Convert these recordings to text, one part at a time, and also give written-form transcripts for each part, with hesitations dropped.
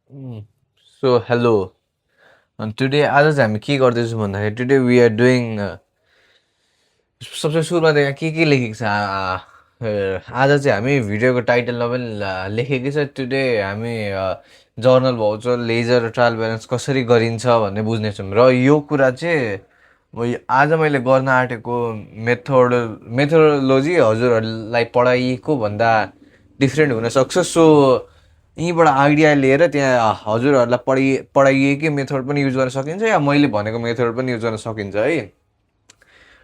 Mm. So hello. And today आज चाहिँ हामी के गर्दैछौँ भन्दाखेरि टुडे वी आर डुइङ सबसे सुरुमा त यहाँ के लेखेको छ आज चाहिँ हामी भिडियोको टाइटलमा पनि लेखेकै छ टुडे हामी जर्नल भाउचर लेजर र ट्रायल ब्यालेन्स कसरी गरिन्छ भन्ने बुझ्नेछौँ र यो कुरा चाहिँ आज मैले गर्न आँटेको मेथोडोलोजी हजुरहरूलाई पढाइएको भन्दा डिफ्रेन्ट हुनसक्छ सो यहीँबाट आइडिया लिएर त्यहाँ हजुरहरूलाई पढाइएकै मेथड पनि युज गर्न सकिन्छ या मैले भनेको मेथड पनि युज गर्न सकिन्छ है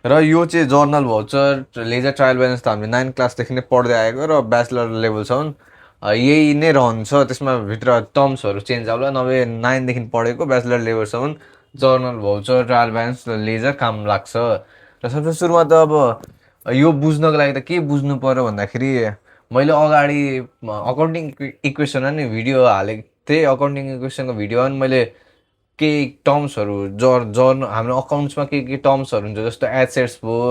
र यो चाहिँ journal voucher ledger trial balance त हामीले 9 क्लासदेखि नै पढ्दै आएको र ब्याचलर लेभलसम्म यही नै रहन्छ त्यसमा भित्र टर्म्सहरू चेन्ज होला नभए 9देखि पढेको ब्याचलर लेभलसम्म journal voucher trial balance ledger काम लाग्छ र सबसे सुरुमा त अब यो बुझ्नको लागि त के बुझ्नु पर्यो भन्दाखेरि मैले अगाडि अकाउन्टिङ इक्वेसन नि भिडियो हालेको थिएँ अकाउन्टिङ इक्वेसनको भिडियोमा पनि मैले केही टर्म्सहरू हाम्रो अकाउन्ट्समा के टर्म्सहरू हुन्छ जस्तो एसेट्स भयो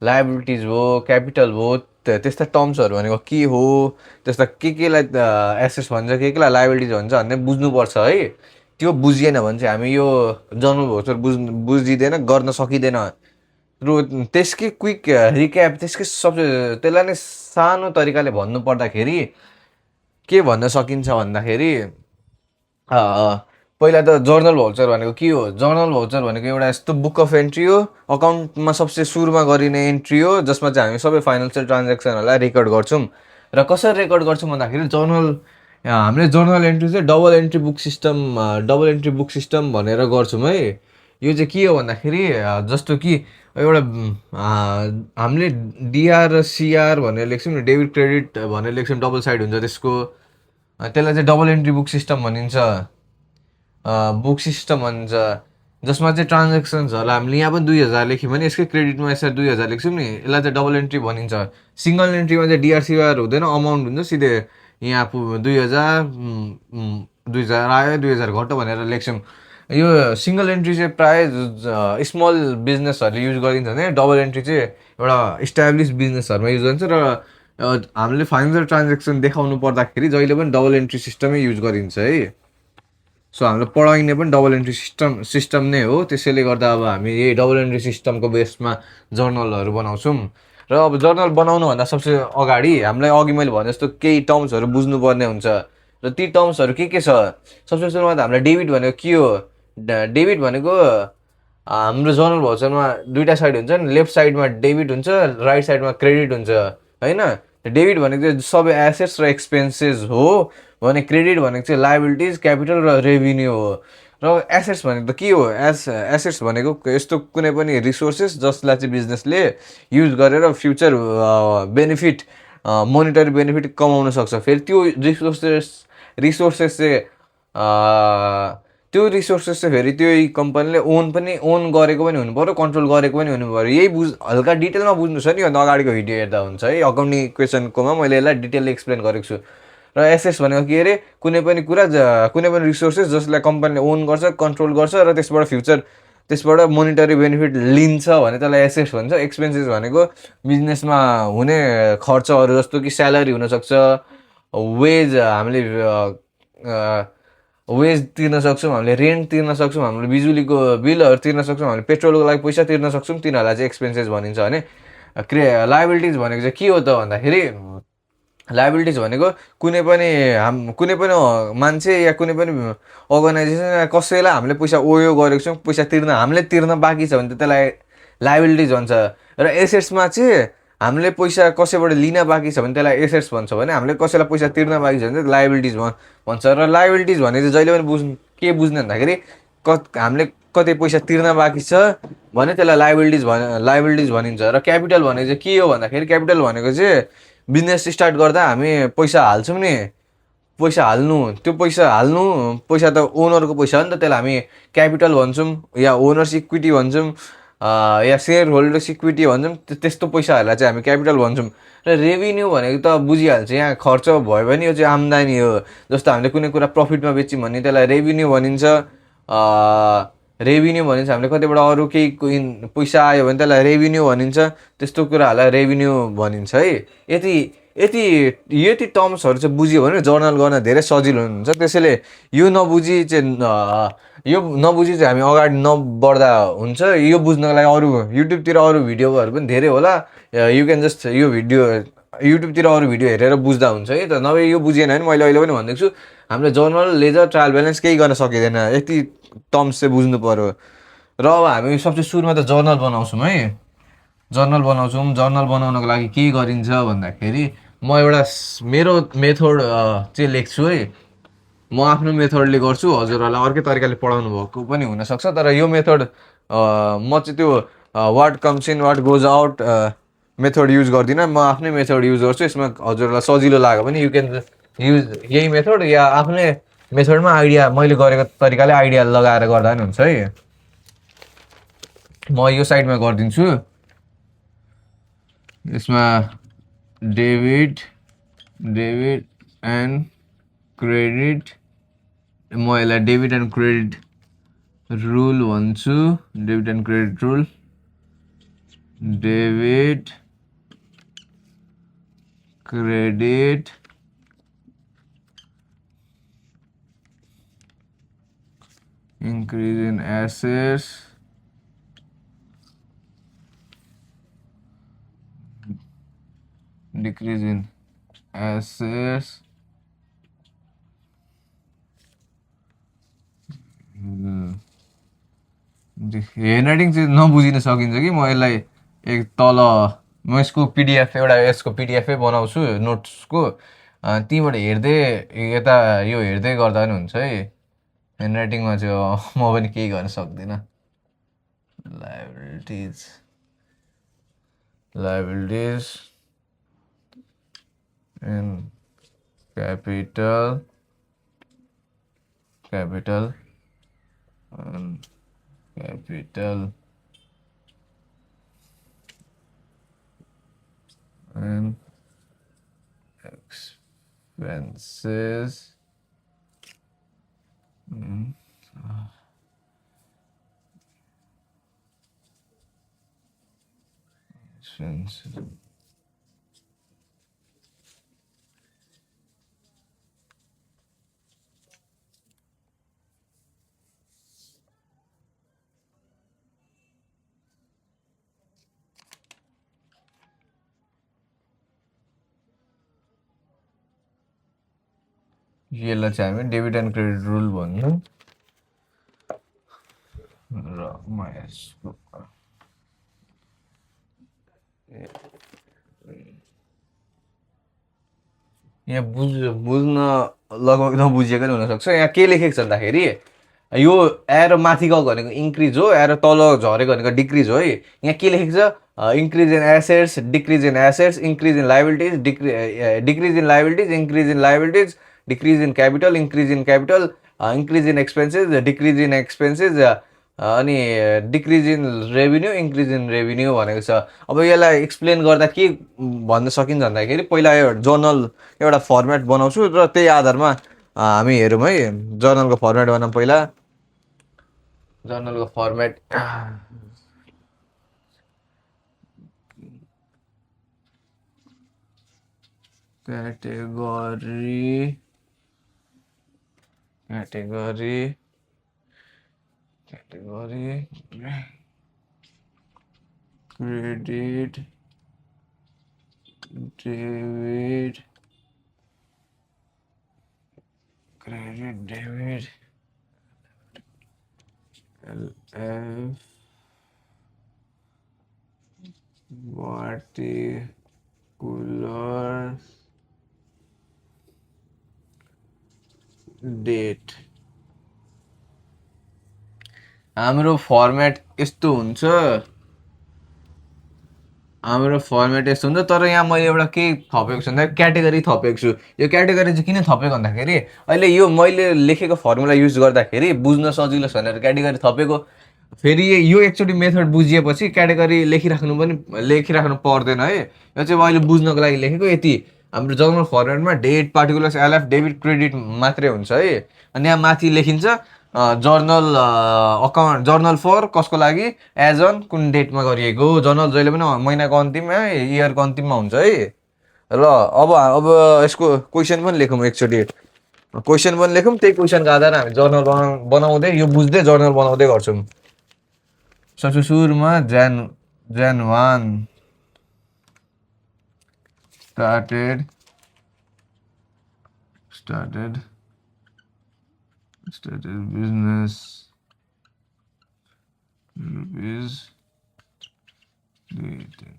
लाइबिलिटिज भयो क्यापिटल भयो त्यस्ता टर्म्सहरू भनेको के हो त्यस्ता केलाई एसेट्स भन्छ केलाई लाइबिलिटिज भन्छ भन्ने बुझ्नुपर्छ है त्यो बुझिएन भने चाहिँ हामी यो जर्नल भाउचर बुझिँदैन गर्न सकिँदैन र त्यसकै क्विक रिक्याप त्यसकै सबसे त्यसलाई नै सानो तरिकाले भन्नु पर्दाखेरि के भन्न सकिन्छ भन्दाखेरि पहिला त जर्नल भाउचर भनेको के हो जर्नल भाउचर भनेको एउटा यस्तो बुक अफ एन्ट्री हो अकाउन्टमा सबसे सुरुमा गरिने एन्ट्री हो जसमा चाहिँ हामी सबै फाइनेन्सियल ट्रान्ज्याक्सनहरूलाई रेकर्ड गर्छौँ र कसरी रेकर्ड गर्छौँ भन्दाखेरि हामीले जर्नल एन्ट्री चाहिँ डबल एन्ट्री बुक सिस्टम भनेर गर्छौँ है यो चाहिँ के हो भन्दाखेरि जस्तो कि एउटा हामीले डिआर र सिआर भनेर लेख्छौँ नि डेबिट क्रेडिट भनेर लेख्छौँ डबल साइड हुन्छ त्यसको त्यसलाई चाहिँ डबल एन्ट्री बुक सिस्टम भनिन्छ जसमा चाहिँ ट्रान्ज्याक्सन्सहरूलाई हामीले यहाँ पनि 2000 लेख्यौँ भने यसकै क्रेडिटमा यसरी 2000 लेख्छौँ नि यसलाई चाहिँ डबल एन्ट्री भनिन्छ सिङ्गल एन्ट्रीमा चाहिँ डिआरसिआर हुँदैन अमाउन्ट हुन्छ सिधै यहाँ 2000 आयो 2000 घट्यो भनेर लेख्छौँ यो सिङ्गल एन्ट्री चाहिँ प्रायः स्मल बिजनेसहरूले युज गरिन्छ भने डबल एन्ट्री चाहिँ एउटा इस्टाब्लिस बिजनेसहरूमा युज गरिन्छ र हामीले फाइनेन्सियल ट्रान्ज्याक्सन देखाउनु पर्दाखेरि जहिले पनि डबल एन्ट्री सिस्टमै युज गरिन्छ है सो हामीले पढाइने पनि डबल एन्ट्री सिस्टम नै हो त्यसैले गर्दा अब हामी यही डबल एन्ट्री सिस्टमको बेसमा जर्नलहरू बनाउँछौँ र अब जर्नल बनाउनुभन्दा सबसे अगाडि हामीलाई अघि मैले भने जस्तो केही टर्म्सहरू बुझ्नुपर्ने हुन्छ र ती टर्म्सहरू के छ सबसे सुरुमा त हामीलाई डेबिट भनेको के हो डेबिट भनेको हाम्रो जर्नल भाउचरमा दुईवटा साइड हुन्छ नि लेफ्ट साइडमा डेबिट हुन्छ राइट साइडमा क्रेडिट हुन्छ होइन डेबिट भनेको चाहिँ सबै एसेट्स र एक्सपेन्सेस हो भने क्रेडिट भनेको चाहिँ लाइबिलिटिज क्यापिटल र रेभिन्यू हो र एसेट्स भनेको त के हो एसेट्स भनेको यस्तो कुनै पनि रिसोर्सेस जसलाई चाहिँ बिजनेसले युज गरेर फ्युचर बेनिफिट मोनिटरी बेनिफिट कमाउन सक्छ फेरि त्यो रिसोर्सेस चाहिँ फेरि त्यो कम्पनीले ओन गरेको पनि हुनु पऱ्यो कन्ट्रोल गरेको पनि हुनु पऱ्यो यही हल्का डिटेलमा बुझ्नु छ नि अन्त अगाडिको भिडियो हेर्दा हुन्छ है अकाउन्टिङ इक्वेसनकोमा मैले यसलाई डिटेलली एक्सप्लेन गरेको छु र एसेट्स भनेको के अरे कुनै पनि रिसोर्सेस जसलाई कम्पनीले ओन गर्छ कन्ट्रोल गर्छ र त्यसबाट मोनिटरी बेनिफिट लिन्छ भने त्यसलाई एसेट्स भन्छ एक्सपेन्सेस भनेको बिजनेसमा हुने खर्चहरू जस्तो कि स्यालेरी हुनसक्छ वेज तिर्न सक्छौँ हामीले रेन्ट तिर्न सक्छौँ हामीले बिजुलीको बिलहरू तिर्न सक्छौँ हामीले पेट्रोलको लागि पैसा तिर्न सक्छौँ तिनीहरूलाई चाहिँ एक्सपेन्सेस भनिन्छ भने लाइबिलिटिज भनेको चाहिँ के हो त भन्दाखेरि लाइबिलिटिज भनेको कुनै पनि मान्छे या कुनै पनि अर्गनाइजेसन या कसैलाई हामीले पैसा ओयो गरेको छौँ पैसा हामीले तिर्न बाँकी छ भने त त्यसलाई लाइबिलिटिज भन्छ र एसेट्समा चाहिँ हामीले पैसा कसैबाट लिन बाँकी छ भने त्यसलाई एसेट्स भन्छ भने हामीले कसैलाई पैसा तिर्न बाँकी छ भने चाहिँ लाइबिलिटिज भन्छ र लाइबिलिटिज भने चाहिँ जहिले पनि बुझ्ने भन्दाखेरि हामीले कतै पैसा तिर्न बाँकी छ भने त्यसलाई लाइबिलिटिज भनिन्छ र क्यापिटल भनेको चाहिँ के हो भन्दाखेरि क्यापिटल भनेको चाहिँ बिजनेस स्टार्ट गर्दा हामी पैसा हाल्छौँ नि पैसा त ओनरको पैसा हो नि त त्यसलाई हामी क्यापिटल भन्छौँ या ओनर्स इक्विटी भन्छौँ या सेयर होल्डर्स इक्विटी भन्छौँ त्यस्तो पैसाहरूलाई चाहिँ हामी क्यापिटल भन्छौँ र रेभिन्यू भनेको त बुझिहाल्छ यहाँ खर्च भयो भने यो चाहिँ आम्दानी हो जस्तो हामीले कुनै कुरा प्रफिटमा बेच्यौँ भने त्यसलाई रेभिन्यू भनिन्छ हामीले कतिबाट अरू पैसा आयो भने त्यसलाई रेभिन्यू भनिन्छ त्यस्तो कुराहरूलाई रेभिन्यू भनिन्छ है यति टर्म्सहरू चाहिँ बुझ्यो भने जर्नल गर्न धेरै सजिलो हुन्छ। त्यसैले यो नबुझी चाहिँ हामी अगाडि नबढ्दा हुन्छ। यो बुझ्नको लागि अरू युट्युबतिर अरू भिडियोहरू पनि धेरै होला, यु क्यान जस्ट यो भिडियो युट्युबतिर अरू भिडियो हेरेर बुझ्दा हुन्छ है त। नभए यो बुझेन भने मैले अहिले पनि भनिदिएको छु, हामीले जर्नल, लेजर, ट्रायल ब्यालेन्स केही गर्न सकिँदैन, यति टर्म्स चाहिँ बुझ्नु पऱ्यो। र अब हामी सबसे सुरुमा त जर्नल बनाउँछौँ है। जर्नल बनाउनको लागि के गरिन्छ भन्दाखेरि म एउटा मेरो मेथड चाहिँ लेख्छु है। म आफ्नो मेथडले गर्छु, हजुरहरूलाई अर्कै तरिकाले पढाउनु भएको पनि हुनसक्छ, तर यो मेथड म चाहिँ त्यो what comes in what goes out method use गर्दिनँ। म आफ्नै मेथड युज गर्छु। यसमा हजुरहरूलाई सजिलो लाग्यो भने यु क्यान युज यही मेथड, या आफ्नै मेथडमा आइडिया मैले गरेको तरिकाले आइडिया लगाएर गर्दा पनि हुन्छ है। म यो साइडमा गरिदिन्छु। यसमा डेबिट एन्ड क्रेडिट, म यसलाई डेबिट एन्ड क्रेडिट रुल भन्छु। Debit and credit rule, debit credit increase in assets, decrease in assets, handwriting चाहिँ नबुझिन सकिन्छ कि म यसलाई एक तल म यसको पिडिएफ यसको पिडिएफै बनाउँछु नोट्सको, त्यहीँबाट हेर्दै यता यो हेर्दै गर्दा पनि हुन्छ है। ह्यान्डराइटिङमा चाहिँ म पनि केही गर्न सक्दिनँ। Liabilities and capital and expenses, यसलाई चाहिँ हामी डेबिट एन्ड क्रेडिट रुल भन्नु। र म यसको यहाँ बुझ्न लगभग नबुझिएको नि हुनसक्छ। यहाँ के लेखेको छ भन्दाखेरि यो एरो माथि गएको भनेको इन्क्रिज हो, एरो तल झरेको भनेको डिक्रिज हो है। यहाँ के लेखेको छ, increase in assets, decrease in assets, increase in liabilities, decrease in liabilities, increase in liabilities, decrease in capital, increase in capital, increase in expenses, decrease in expenses, अनि decrease in revenue, increase in revenue भनेको छ। अब यसलाई explain गर्दा के भन्न सकिन्छ भन्दाखेरि पहिला जर्नल एउटा फर्मेट बनाउँछु र त्यही आधारमा हामी हेरौँ है। जर्नलको फर्मेट बनाऊँ। पहिला जर्नलको format category credit, debit, LF, particular date. हाम्रो फर्मेट यस्तो हुन्छ, तर यहाँ मैले एउटा के थपेको छु भन्दा क्याटेगोरी थपेको छु। यो क्याटेगोरी चाहिँ किन थपेको भन्दाखेरि अहिले यो मैले लेखेको फर्मुला युज गर्दाखेरि बुझ्न सजिलो छ भनेर क्याटेगोरी थपेको। फेरि यो एकचोटि मेथड बुझिएपछि क्याटेगोरी लेखिराख्नु पर्दैन है। यो चाहिँ मैले बुझ्नको लागि लेखेको। यति हाम्रो जर्नल फर्मेटमा date, particulars, LF, debit, credit मात्रै हुन्छ है। अनि यहाँ माथि लेखिन्छ जर्नल अकाउन्ट, जर्नल फर कसको लागि, एज अन कुन डेटमा गरिएको। जर्नल जहिले पनि महिनाको अन्तिममा, इयरको अन्तिममा हुन्छ है। ल अब यसको क्वेसन पनि लेखौँ एकचोटि। क्वेसन पनि लेखौँ, त्यही क्वेसनको आधारमा हामी जर्नल बनाउँदै यो बुझ्दै जर्नल बनाउँदै गर्छौँ। सबसे सुरुमा Jan 1 started business rupees 310.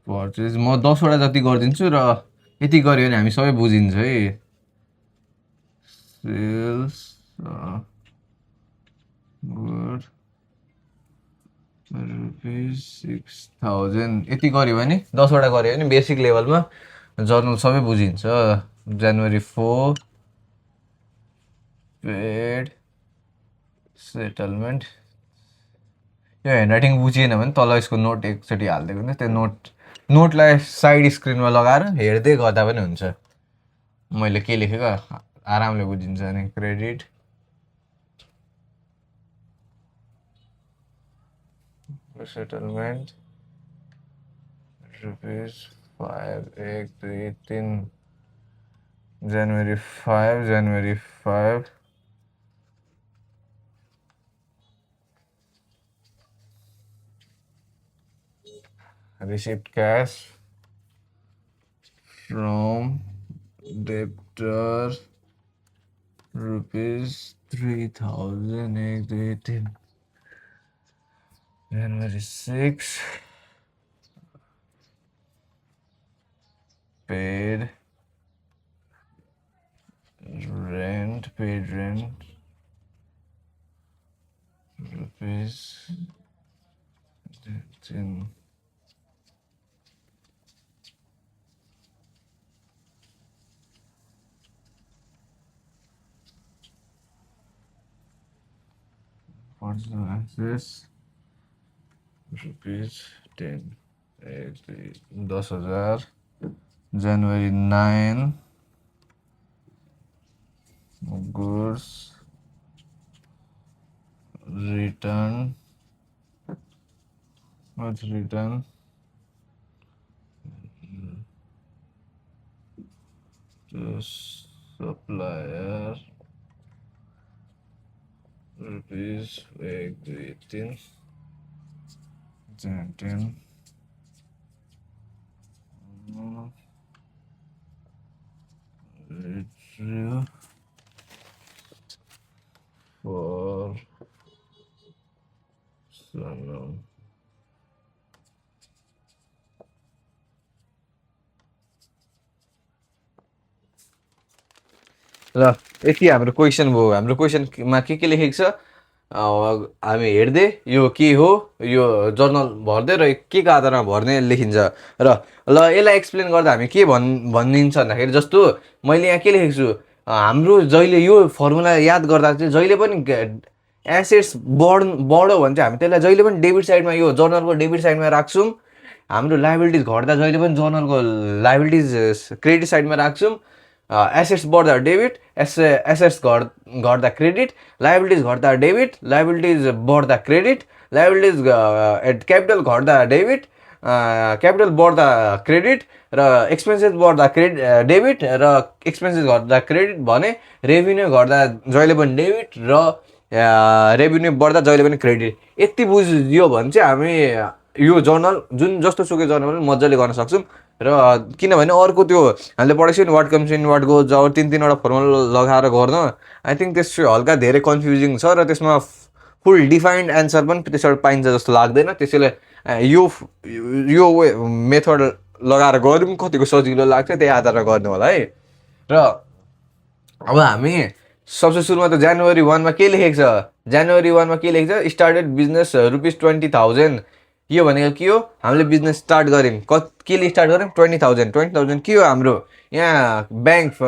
Purchase म 10 वटा जति गरिदिन्छु र यति गऱ्यो भने हामी सबै बुझिन्छ है। सेल्स गुड ₹6,000 यति गऱ्यो भने 10 वटा गऱ्यो भने बेसिक लेभलमा जर्नल सबै बुझिन्छ। January 4 paid settlement. यो ह्यान्डराइटिङ बुझिएन भने तल यसको नोट एकचोटि हालिदिएको हुन्छ, त्यो नोटलाई साइड स्क्रिनमा लगाएर हेर्दै गर्दा पनि हुन्छ। मैले के लेखेको आरामले बुझिन्छ नि। Credit settlement ₹5,123 January 5 received cash from debtor ₹3,818 January 6 paid rent ₹10. Personal access ₹10. 10,000 January 9 goods return to supplier ₹118 Jan 10 retrieve for Sanam. ल यति हाम्रो क्वेसन भयो। हाम्रो क्वेसनमा के लेखेको छ हामी हेर्दै यो के हो, यो जर्नल भर्दै र के को आधारमा भर्ने लेखिन्छ। र ल यसलाई एक्सप्लेन गर्दा हामी के भनिदिन्छ भन्दाखेरि, जस्तो मैले यहाँ के लेखेको छु, हाम्रो जहिले यो फर्मुला याद गर्दा चाहिँ जहिले पनि एसेट्स बढ्यो भने चाहिँ हामी त्यसलाई जहिले पनि डेबिट साइडमा, यो जर्नलको डेबिट साइडमा राख्छौँ। हाम्रो लाइबिलिटिज घट्दा जहिले पनि जर्नलको लाइबिलिटिज क्रेडिट साइडमा राख्छौँ। एसेट्स बढ्दा डेबिट, एसेट्स घट्दा क्रेडिट, लाइबिलिटिज घट्दा डेबिट, लाइबिलिटिज बढ्दा क्रेडिट, लाइबिलिटिज क्यापिटल घट्दा डेबिट, क्यापिटल बढ्दा क्रेडिट र एक्सपेन्सेस बढ्दा डेबिट र एक्सपेन्सेस घट्दा क्रेडिट भने रेभिन्यू घट्दा जहिले पनि डेबिट र रेभिन्यू बढ्दा जहिले पनि क्रेडिट। यति बुझ्यो भने चाहिँ हामी यो जर्नल जुन जस्तो सुकै जर्नल पनि मजाले गर्न सक्छौँ। र किनभने अर्को त्यो हामीले पढेको नि what comes in what goes out 3-3वटा फर्मुला लगाएर गर्नु, आई थिङ्क त्यस हल्का धेरै कन्फ्युजिङ छ र त्यसमा फुल डिफाइन्ड एन्सर पनि त्यसबाट पाइन्छ जस्तो लाग्दैन। त्यसैले यो मेथड लगाएर गरौँ, कतिको सजिलो लाग्छ त्यही आधारमा गर्नु होला है। र अब हामी सबसे सुरुमा त January 1 के लेखेको छ, January 1 के लेखेको छ, स्टार्टेड बिजनेस ₹20,000। यो भनेको के हो, हामीले बिजनेस स्टार्ट गऱ्यौँ, केले स्टार्ट गऱ्यौँ, 20,000 के हो हाम्रो यहाँ ब्याङ्क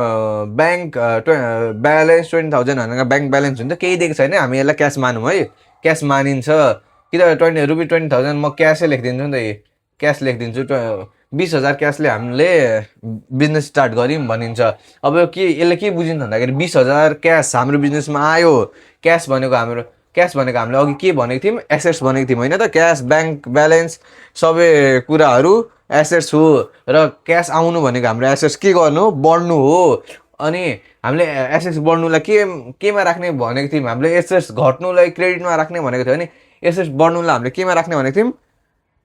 ब्यालेन्स 20,000 भनेको ब्याङ्क ब्यालेन्स हुन्छ, केही दिएको छैन, हामी यसलाई क्यास मानौँ है, क्यास मानिन्छ कि त ₹20,000 म क्यासै लेखिदिन्छु नि त। क्यास लेखिदिन्छु 20,000 क्यासले हामीले बिजनेस स्टार्ट गऱ्यौँ भनिन्छ। अब के यसले के बुझिन्छ भन्दाखेरि 20,000 क्यास हाम्रो बिजनेसमा आयो। क्यास भनेको हामीले अघि के भनेको थियौँ, एसेट्स भनेको थियौँ होइन त। क्यास, ब्याङ्क ब्यालेन्स सबै कुराहरू एसेट्स हो र क्यास आउनु भनेको हाम्रो एसेट्स के गर्नु, बढ्नु हो। अनि हामीले एसेट्स बढ्नुलाई केमा राख्ने भनेको थियौँ, हामीले एसेट्स घट्नुलाई क्रेडिटमा राख्ने भनेको थियो भने एसेट्स बढ्नुलाई हामीले केमा राख्ने भनेको थियौँ,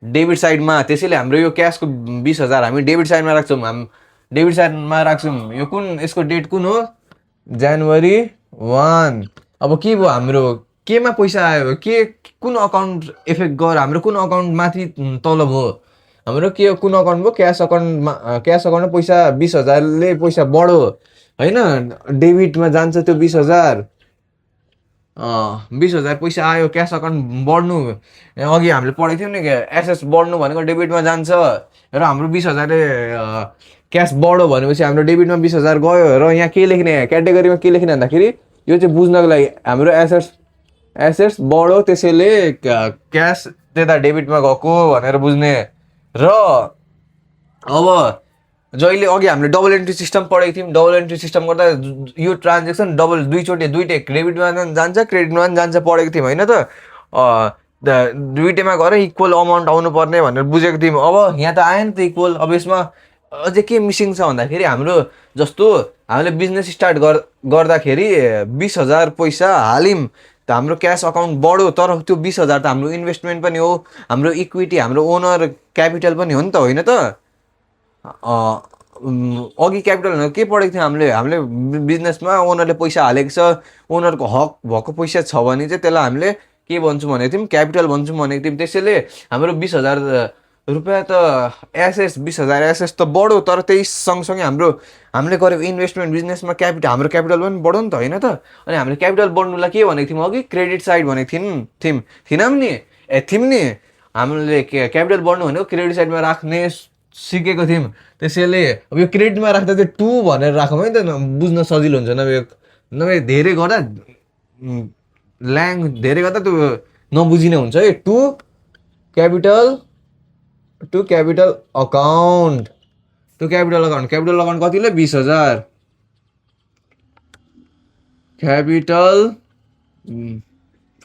डेबिट साइडमा। त्यसैले हाम्रो यो क्यासको 20,000 हामी डेबिट साइडमा राख्छौँ। यो कुन, यसको डेट कुन हो, जनवरी 1। अब के भयो, हाम्रो केमा पैसा आयो, कुन अकाउन्ट इफेक्ट गर, हाम्रो कुन अकाउन्ट माथि तल भयो, हाम्रो कुन अकाउन्ट भयो, क्यास अकाउन्टमा पैसा 20,000ले पैसा बढ्यो होइन, डेबिटमा जान्छ त्यो 20,000। 20,000 पैसा आयो, क्यास अकाउन्ट बढ्नु। अघि हामीले पढेको थियौँ नि, एसेट्स बढ्नु भनेको डेबिटमा जान्छ र हाम्रो 20,000ले क्यास बढ्यो भनेपछि हाम्रो डेबिटमा 20,000 गयो। र यहाँ के लेख्ने, क्याटेगोरीमा के लेख्ने भन्दाखेरि यो चाहिँ बुझ्नको लागि हाम्रो एसेट्स बढ्यो त्यसैले क्यास त्यता डेबिटमा गएको भनेर बुझ्ने। र अब जहिले अघि हामीले डबल एन्ट्री सिस्टम पढेको थियौँ, डबल एन्ट्री सिस्टम गर्दा यो ट्रान्जेक्सन दुईटै क्रेडिटमा जान्छ, क्रेडिटमा पनि जान्छ पढेको थियौँ होइन त। दुइटैमा गएर इक्वल अमाउन्ट आउनुपर्ने भनेर बुझेको थियौँ। अब यहाँ त आयो नि त इक्वल। अब यसमा अझै के मिसिङ छ भन्दाखेरि हाम्रो जस्तो हामीले बिजनेस स्टार्ट गर्दाखेरि 20,000 पैसा हाल्यौँ त हाम्रो क्यास अकाउन्ट बढ्यो, तर त्यो 20,000 त हाम्रो इन्भेस्टमेन्ट पनि हो, हाम्रो इक्विटी, हाम्रो ओनर क्यापिटल पनि हो नि त होइन त। अघि क्यापिटल भनेको के पढेको थियौँ हामीले बिजनेसमा ओनरले पैसा हालेको छ, ओनरको हक भएको पैसा छ भने चाहिँ त्यसलाई हामीले के भन्छौँ भनेको थियौँ, क्यापिटल भन्छौँ भनेको थियौँ। त्यसैले हाम्रो 20,000 रुपियाँ त एसेट्स, 20,000 एसेट्स त बढ्यो, तर त्यही सँगसँगै हामीले गरेको इन्भेस्टमेन्ट बिजनेसमा हाम्रो क्यापिटल पनि बढ्यो नि त होइन त। अनि हामीले क्यापिटल बढ्नुलाई के भनेको थियौँ अघि, क्रेडिट साइड भनेको थियौँ नि। हामीले क्यापिटल बढ्नु भनेको क्रेडिट साइडमा राख्ने सिकेको थियौँ। त्यसैले अब यो क्रेडिटमा राख्दा चाहिँ 2 भनेर राखौँ है त, बुझ्न सजिलो हुन्छ। नभए धेरै गर्दा त्यो नबुझिने हुन्छ है। टु क्यापिटल अकाउन्ट कतिले 20,000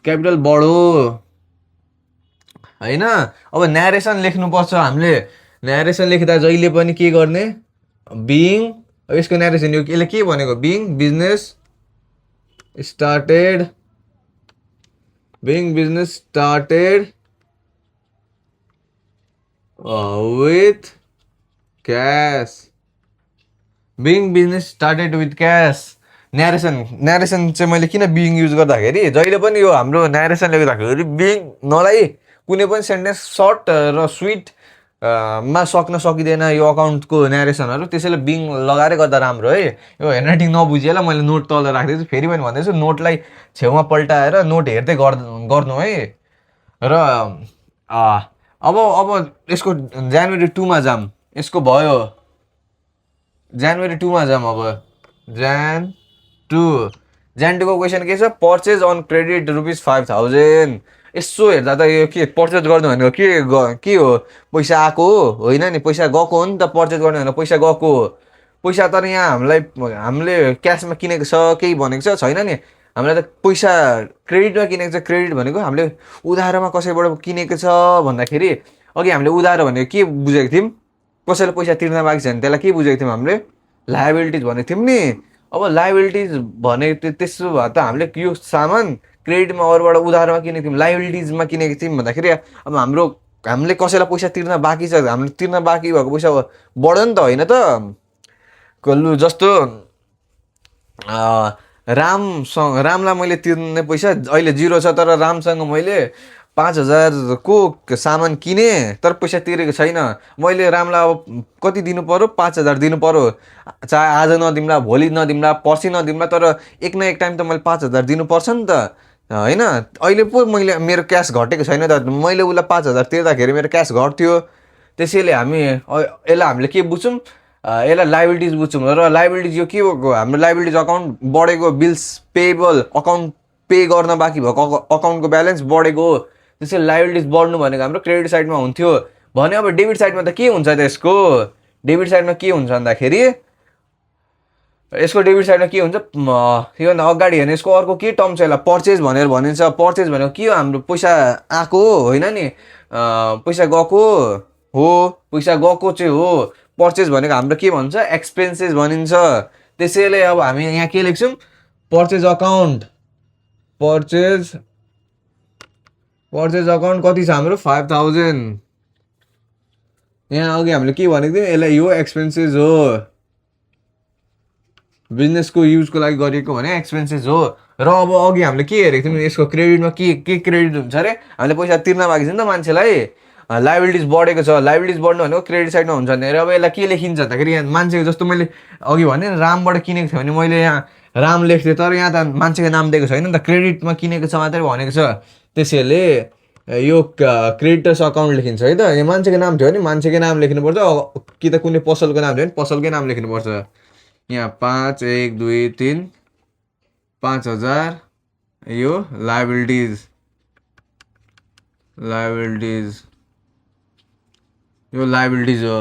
क्यापिटल बढो होइन। अब न्यारेसन लेख्नुपर्छ हामीले। न्यारेसन लेख्दा जहिले पनि के गर्ने, बिङ, यसको न्यारेसन यसले के भनेको, being business started with cash, being business started with cash। Narration चाहिँ मैले किन बिङ युज गर्दाखेरि, जहिले पनि यो हाम्रो न्यारेसन लेख्दाखेरि बिङ नलाई कुनै पनि सेन्टेन्स सर्ट र स्विट मा सक्न सकिँदैन यो अकाउन्टको न्यारेसनहरू। त्यसैले बिङ लगाएर गर्दा राम्रो है। यो ह्यान्डराइटिङ नबुझिएला मैले नोट तल राखिदिन्छु, फेरि पनि भन्दैछु नोटलाई छेउमा पल्टाएर नोट हेर्दै गर्नु है। र अब यसको जनवरी 2 मा जाम, यसको भयो जनवरी 2 मा जाम। अब Jan 2 को क्वेसन के छ, पर्चेज अन क्रेडिट ₹5,000। यसो हेर्दा त यो के पर्चेज गर्नु भनेको के हो, पैसा आएको होइन नि, पैसा गएको हो नि त। पर्चेज गर्नु भनेको पैसा गएको पैसा, तर यहाँ हामीले क्यासमा किनेको छ केही भनेको छैन नि। हामीलाई त पैसा क्रेडिटमा किनेको छ। क्रेडिट भनेको हामीले उधारोमा कसैबाट किनेको छ भन्दाखेरि, अघि हामीले उधारो भनेको के बुझेको थियौँ, कसैले पैसा तिर्न बाँकी छ भने त्यसलाई के बुझेको थियौँ, हामीले लायबिलिटिज भनेको थियौँ नि। अब लायबिलिटिज भने त्यसो भए त हामीले यो सामान क्रेडिटमा अरूबाट उधारोमा किनेको थियौँ, लायबिलिटिजमा किनेको थियौँ भन्दाखेरि अब हामीले कसैलाई पैसा तिर्न बाँकी छ, हामीले तिर्न बाँकी भएको पैसा बढ्यो नि त होइन त। जस्तो रामलाई मैले तिर्ने पैसा अहिले 0 छ, तर रामसँग मैले 5,000 को सामान किने तर पैसा तिरेको छैन। मैले रामलाई अब कति दिनु पर्यो, 5,000 दिनु पर्यो। चाहे आज नदिम्ला, भोलि नदिम्ला, पर्सि नदिम्ला, तर एक न एक टाइम त मैले 5,000 दिनुपर्छ नि त होइन। अहिले पो मेरो क्यास घटेको छैन त, मैले उसलाई 5,000 तिर्दाखेरि मेरो क्यास घट्थ्यो। त्यसैले यसलाई हामीले के बुझ्छौँ, यसलाई लायबिलिटिज बुझ्छौँ। र लायबिलिटिज यो के हो, हाम्रो लायबिलिटिज अकाउन्ट बढेको, बिल्स पेएबल अकाउन्ट पे गर्न बाँकी भएको अकाउन्टको ब्यालेन्स बढेको। त्यसैले लायबिलिटिज बढ्नु भनेको हाम्रो क्रेडिट साइडमा हुन्थ्यो भने अब डेबिट साइडमा त के हुन्छ त यसको डेबिट साइडमा के हुन्छ भन्दाखेरि यसको डेबिट साइडमा के हुन्छ योभन्दा अगाडि हेर्ने यसको अर्को के टर्म छ यसलाई पर्चेज भनेर भनिन्छ पर्चेज भनेको के हो हाम्रो पैसा आएको होइन नि पैसा गएको हो पैसा गएको चाहिँ हो पर्चेज भनेको हाम्रो के भन्छ एक्सपेन्सेस भनिन्छ त्यसैले अब हामी यहाँ के लेख्छौँ पर्चेज अकाउन्ट पर्चेज अकाउन्ट कति छ हाम्रो 5000 यहाँ अघि हामीले के भनेको थियौँ यसलाई यो एक्सपेन्सेस हो बिजनेसको युजको लागि गरिएको भने एक्सपेन्सेस हो र अब अघि हामीले के हेरेको थियौँ यसको क्रेडिटमा के क्रेडिट हुन्छ अरे हामीले पैसा तिर्न बाँकी छ नि त मान्छेलाई लाइबिलिटिज बढेको छ लाइबिलिटिज बढ्नु भनेको क्रेडिट साइडमा हुन्छ भने अब यसलाई के लेखिन्छ भन्दाखेरि यहाँ मान्छेको जस्तो मैले अघि भने रामबाट किनेको थिएँ भने मैले यहाँ राम लेख्थेँ तर यहाँ त मान्छेको नाम दिएको छैन नि त क्रेडिटमा किनेको छ मात्रै भनेको छ त्यसैले यो क्रेडिटर्स अकाउन्ट लेखिन्छ है त यो मान्छेको नाम थियो भने मान्छेकै नाम लेख्नुपर्छ कि त कुनै पसलको नाम थियो भने पसलकै नाम लेख्नुपर्छ यहाँ 5 1 2 3 5000 यो लाइबिलिटिज यो लाइबिलिटिज हो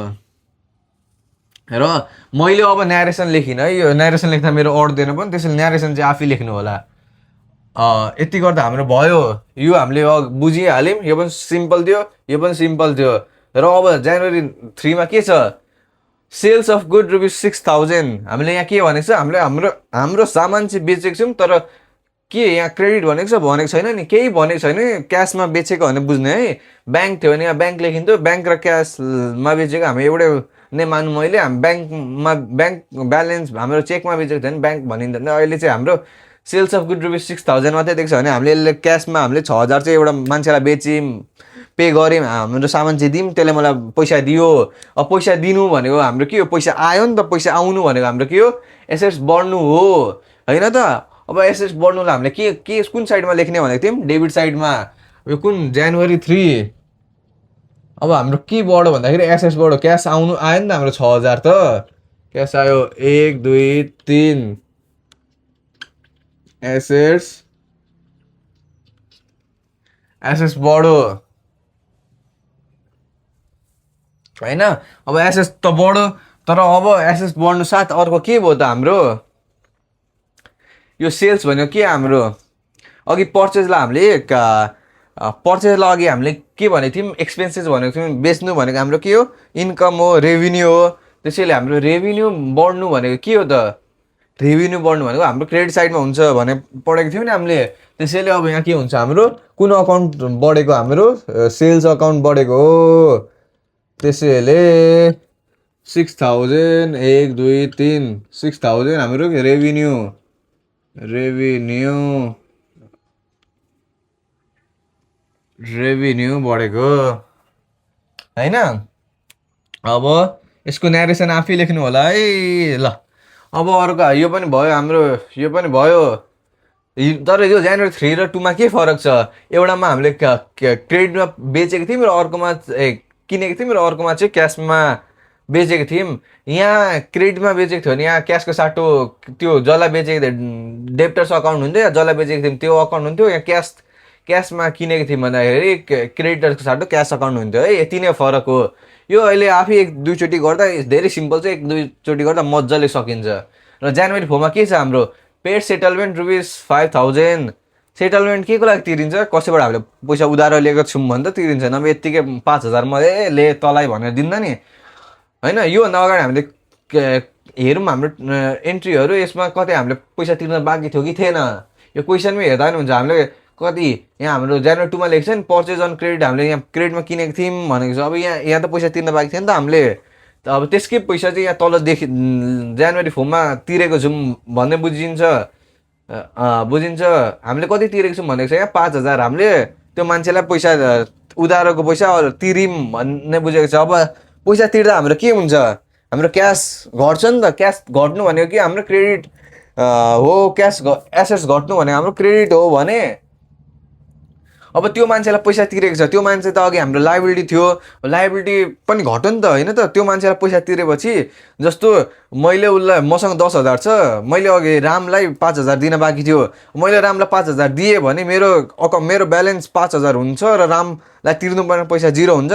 र मैले अब न्यारेसन लेखिनँ है यो न्यारेसन लेख्दा मेरो अड्दैन पनि त्यसैले न्यारेसन चाहिँ आफै लेख्नु होला यति गर्दा हाम्रो भयो यो हामीले बुझिहाल्यौँ यो पनि सिम्पल थियो यो पनि सिम्पल थियो र अब जनवरी 3 मा के छ सेल्स अफ गुड ₹6000 हामीले यहाँ के भनेको छ हामीले हाम्रो सामान चाहिँ बेचेको छौँ तर के यहाँ क्रेडिट भनेको छ भनेको छैन नि केही भनेको छैन क्यासमा बेचेको भने बुझ्ने है ब्याङ्क थियो भने यहाँ ब्याङ्क लेखिन्थ्यो ब्याङ्क र क्यासमा बेचेको हामी एउटै नै मानु मैले हामी ब्याङ्क ब्यालेन्स हाम्रो चेकमा बेचेको थियो भने ब्याङ्क भनिन्थ्यो अहिले चाहिँ हाम्रो सेल्स अफ गुड ₹6000 मात्रै देख्छ भने हामीले यसले क्यासमा हामीले 6000 चाहिँ एउटा मान्छेलाई बेच्यौँ पे गऱ्यौँ हाम्रो सामान चाहिँ दिउँ त्यसले मलाई पैसा दियो अब पैसा दिनु भनेको हाम्रो के हो पैसा आयो नि त पैसा आउनु भनेको हाम्रो के हो एसेट्स बढ्नु हो होइन त अब एसेट्स बढ्नुलाई हामीले के कुन साइडमा लेख्ने भनेको थियौँ डेबिट साइडमा यो कुन जनवरी 3 अब हाम्रो के बढ्यो भन्दाखेरि एसेट्स बढ्यो क्यास आउनु आयो नि त हाम्रो 6000 त क्यास आयो 1 2 3 एसेट्स बढ्यो होइन अब एसेट्स त बढ्यो तर अब एसेट्स बढ्नु साथ अर्को के भयो त हाम्रो यो सेल्स भनेको के हाम्रो अघि पर्चेजलाई हामीले पर्चेजलाई अघि हामीले के भनेको थियौँ एक्सपेन्सेस भनेको थियौँ बेच्नु भनेको हाम्रो के हो इन्कम हो रेभिन्यू हो त्यसैले हाम्रो रेभिन्यू बढ्नु भनेको के हो त रेभिन्यू बढ्नु भनेको हाम्रो क्रेडिट साइडमा हुन्छ भने पढेको थियौँ नि हामीले त्यसैले अब यहाँ के हुन्छ हाम्रो कुन अकाउन्ट बढेको हाम्रो सेल्स अकाउन्ट बढेको हो त्यसैले 6000 1 2 3 6000 हाम्रो रेभिन्यू बढेको होइन अब यसको न्यारेसन आफै लेख्नु होला है ल अब अर्को यो पनि भयो हाम्रो यो पनि भयो तर यो जनवरी 3 र 2 मा के फरक छ एउटामा हामीले क्रेडिटमा बेचेको थियौँ र अर्कोमा किनेको थियौँ र अर्कोमा चाहिँ क्यासमा बेचेको थियौँ यहाँ क्रेडिटमा बेचेको थियो भने यहाँ क्यासको साटो त्यो जसलाई बेचेको थियो डेप्टर्स अकाउन्ट हुन्थ्यो या जसलाई बेचेको थियौँ त्यो अकाउन्ट हुन्थ्यो यहाँ क्यासमा किनेको थियौँ भन्दाखेरि क्रेडिटर्सको साटो क्यास अकाउन्ट हुन्थ्यो है यति नै फरक हो यो अहिले आफै 1 2 चोटि गर्दा धेरै सिम्पल चाहिँ 1 2 चोटि गर्दा मजाले सकिन्छ र जनवरी 4 मा के छ हाम्रो पेड सेटलमेन्ट ₹5000 सेटलमेन्ट के को लागि तिरिन्छ कसैबाट हामीले पैसा उधारो लिएको छौँ भने त तिरिन्छ नभए यत्तिकै 5000 मध्ये ले तलाई भनेर दिन्न नि होइन योभन्दा अगाडि हामीले हेरौँ हाम्रो एन्ट्रीहरू यसमा कतै हामीले पैसा तिर्न बाँकी थियो कि थिएन यो क्वेसनमै हेर्दा पनि हुन्छ हामीले कति यहाँ हाम्रो जनवरी 2 मा लेख्छ नि पर्चेज अन क्रेडिट हामीले यहाँ क्रेडिटमा किनेको थियौँ भनेको छ अब यहाँ त पैसा तिर्न बाँकी थियो नि त हामीले त अब त्यसकै पैसा चाहिँ यहाँ तलदेखि जनवरी 4 मा तिरेको छौँ भन्ने बुझिन्छ हामीले कति तिरेको छौँ भनेको छ यहाँ 5000 हामीले त्यो मान्छेलाई पैसा उधारोको पैसा तिर्यौँ भन्ने बुझेको छ अब पैसा तिर्दा हाम्रो के हुन्छ हाम्रो क्यास घट्छ नि त क्यास घट्नु भनेको कि हाम्रो क्रेडिट हो क्यास एसेट्स घट्नु भनेको हाम्रो क्रेडिट हो भने अब त्यो मान्छेलाई पैसा तिरेको छ त्यो मान्छे त अघि हाम्रो लाइबिलिटी थियो लाइबिलिटी पनि घट्यो नि त होइन त त्यो मान्छेलाई पैसा तिरेपछि जस्तो मैले उसलाई मसँग 10000 छ मैले अघि रामलाई 5000 दिन बाँकी थियो मैले रामलाई 5000 दिएँ भने मेरो ब्यालेन्स 5000 हुन्छ र रामलाई तिर्नुपर्ने पैसा 0 हुन्छ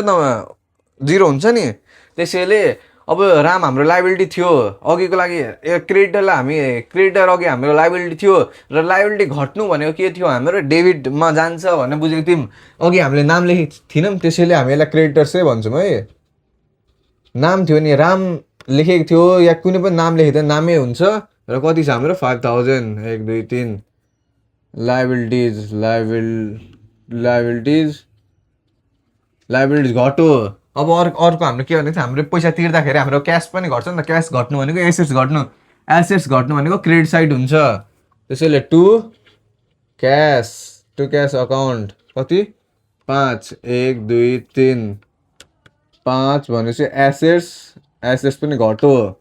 0 हुन्छ नि। त्यसैले अब राम हाम्रो लाइबिलिटी थियो अघिको लागि, क्रेडिटरलाई हामी क्रेडिटर अघि हाम्रो लाइबिलिटी थियो र लाइबिलिटी घट्नु भनेको के थियो हाम्रो डेबिटमा जान्छ भन्ने बुझेको थियौँ। अघि हामीले नाम लेखेको थिएनौँ, त्यसैले हामी यसलाई क्रेडिटर्सै भन्छौँ है। नाम थियो नि, राम लेखेको थियो या कुनै पनि नाम लेखेको थियो नामै हुन्छ। र कति छ हाम्रो 5000, 1 2 3 लाइबिलिटिज घट्यो। अब अर्को हाम्रो के भनेको थियो, हाम्रो पैसा तिर्दाखेरि हाम्रो क्यास पनि घट्छ नि त। क्यास घट्नु भनेको एसेट्स घट्नु भनेको क्रेडिट साइड हुन्छ। त्यसैले टु क्यास अकाउन्ट कति 5 1 2 3 5 भनेपछि एसेट्स पनि घट्यो।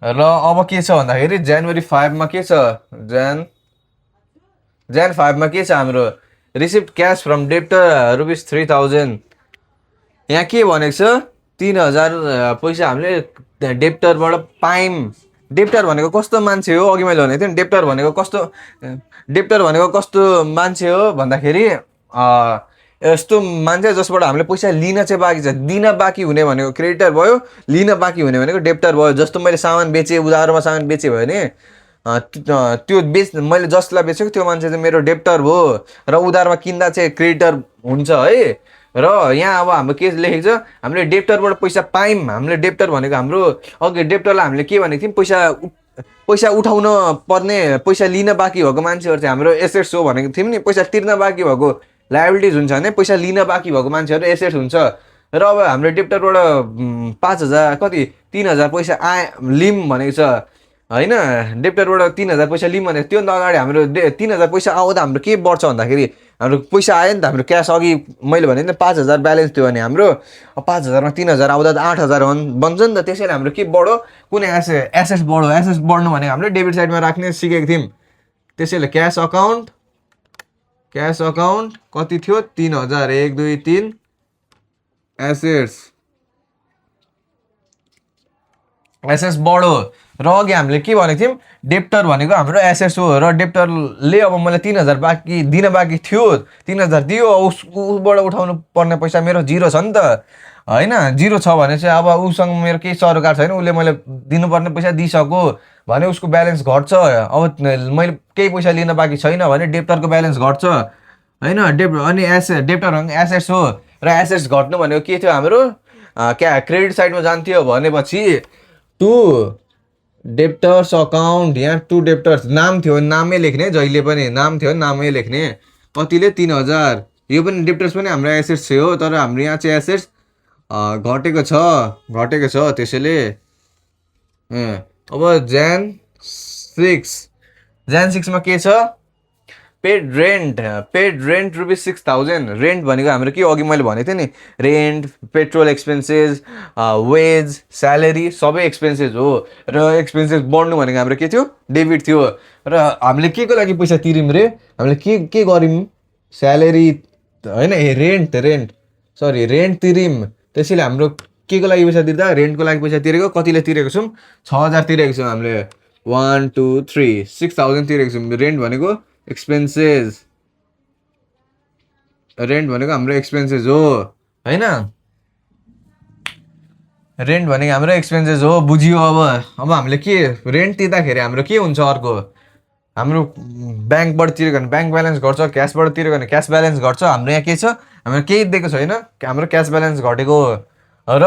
र अब के छ भन्दाखेरि जनवरी 5 मा के छ, जन 5 मा के छ हाम्रो receipt cash from debtor rupees 3000। यहाँ के भनेको छ 3000 पैसा हामीले डेप्टरबाट पायौँ। डेप्टर भनेको कस्तो मान्छे हो, अघि मैले भनेको थिएँ नि डेप्टर भनेको कस्तो मान्छे हो भन्दाखेरि यस्तो मान्छे जसबाट हामीले पैसा लिन चाहिँ बाँकी छ। दिन बाँकी हुने भनेको क्रेडिटर भयो, लिन बाँकी हुने भनेको डेप्टर भयो। जस्तो मैले सामान बेचेँ, उधारोमा सामान बेचेँ भने त्यो मैले जसलाई बेचेको त्यो मान्छे चाहिँ मेरो डेप्टर भयो र उधारमा किन्दा चाहिँ क्रेडिटर हुन्छ है। र यहाँ अब हाम्रो के लेखेको छ, हामीले डेप्टरबाट पैसा पायौँ। हामीले डेप्टर भनेको हाम्रो अघि डेप्टरलाई हामीले के भनेको थियौँ, पैसा उठाउन पर्ने, पैसा लिन बाँकी भएको मान्छेहरू चाहिँ हाम्रो एसेट्स हो भनेको थियौँ नि। पैसा तिर्न बाँकी भएको लायबिलिटिज हुन्छ भने पैसा लिन बाँकी भएको मान्छेहरू एसेट्स हुन्छ। र अब हाम्रो डेप्टरबाट 5000 कति 3000 पैसा लिम भनेको छ होइन। डेप्टरबाट 3000 पैसा लिम भनेको त्योभन्दा अगाडि हाम्रो 3000 पैसा आउँदा हाम्रो के बढ्छ भन्दाखेरि हाम्रो पैसा आयो नि त। हाम्रो क्यास अघि मैले भने नि 5000 ब्यालेन्स थियो भने हाम्रो 5000 मा 3000 आउँदा 8000 बन्छ नि त। त्यसैले हाम्रो के बढ्यो, कुनै एसेट्स बढ्यो। एसेट्स बढ्नु भनेको हामीले डेबिट साइडमा राख्ने सिकेको थियौँ। त्यसैले क्यास अकाउन्ट कति थियो 3000 1 2 3 एसेट्स बढ्यो। र अघि हामीले के भनेको थियौँ, डेप्टर भनेको हाम्रो एसेट्स हो र डेप्टरले अब मलाई 3000 दिन बाँकी थियो, 3000 दियो, उसबाट उठाउनु पर्ने पैसा मेरो 0 छ नि त होइन। 0 छ भने चाहिँ अब उसँग मेरो केही सरोकार छैन, उसले मैले दिनुपर्ने पैसा दिइसक्यो भने उसको ब्यालेन्स घट्छ। अब मैले केही पैसा लिन बाँकी छैन भने डेप्टरको ब्यालेन्स घट्छ होइन। अनि डेप्टर भनेको एसेट्स हो र एसेट्स घट्नु भनेको के थियो हाम्रो क्रेडिट साइडमा जान्थ्यो भनेपछि टु डेप्टर्स अकाउन्ट। यहाँ टु डेप्टर्स नाम थियो नामै लेख्ने, जहिले पनि नाम थियो नामै लेख्ने। कतिले 3000, यो पनि डेप्टर्स पनि हाम्रो एसेट्स थियो तर हाम्रो यहाँ चाहिँ एसेट्स घटेको छ। त्यसैले अब Jan 6 मा के छ, पेड रेन्ट रुपिस 6000। रेन्ट भनेको हाम्रो के अघि मैले भनेको थिएँ नि, rent, petrol expenses, wage, salary सबै एक्सपेन्सेस हो। र एक्सपेन्सेस बढ्नु भनेको हाम्रो के थियो, डेबिट थियो। र हामीले के को लागि पैसा तिर्यौँ रे, हामीले के गर्यौँ, स्यालेरी होइन रेन्ट तिर्यौँ। त्यसैले हाम्रो के को लागि पैसा तिर्दा, रेन्टको लागि पैसा तिरेको। कतिले तिरेको छौँ, 6000 तिरेको छौँ हामीले। 1 2 3 6000 तिरेको छौँ। रेन्ट भनेको एक्सपेन्सेस, रेन्ट भनेको हाम्रो एक्सपेन्सेस हो होइन। रेन्ट भनेको हाम्रो एक्सपेन्सेस हो, बुझियो। अब हामीले के रेन्ट तिर्दाखेरि हाम्रो के हुन्छ, अर्को हाम्रो ब्याङ्कबाट तिरेको भने ब्याङ्क ब्यालेन्स घट्छ, क्यासबाट तिरेको भने क्यास ब्यालेन्स घट्छ। हाम्रो यहाँ के छ, हाम्रो केही दिएको छैन, हाम्रो क्यास ब्यालेन्स घटेको। र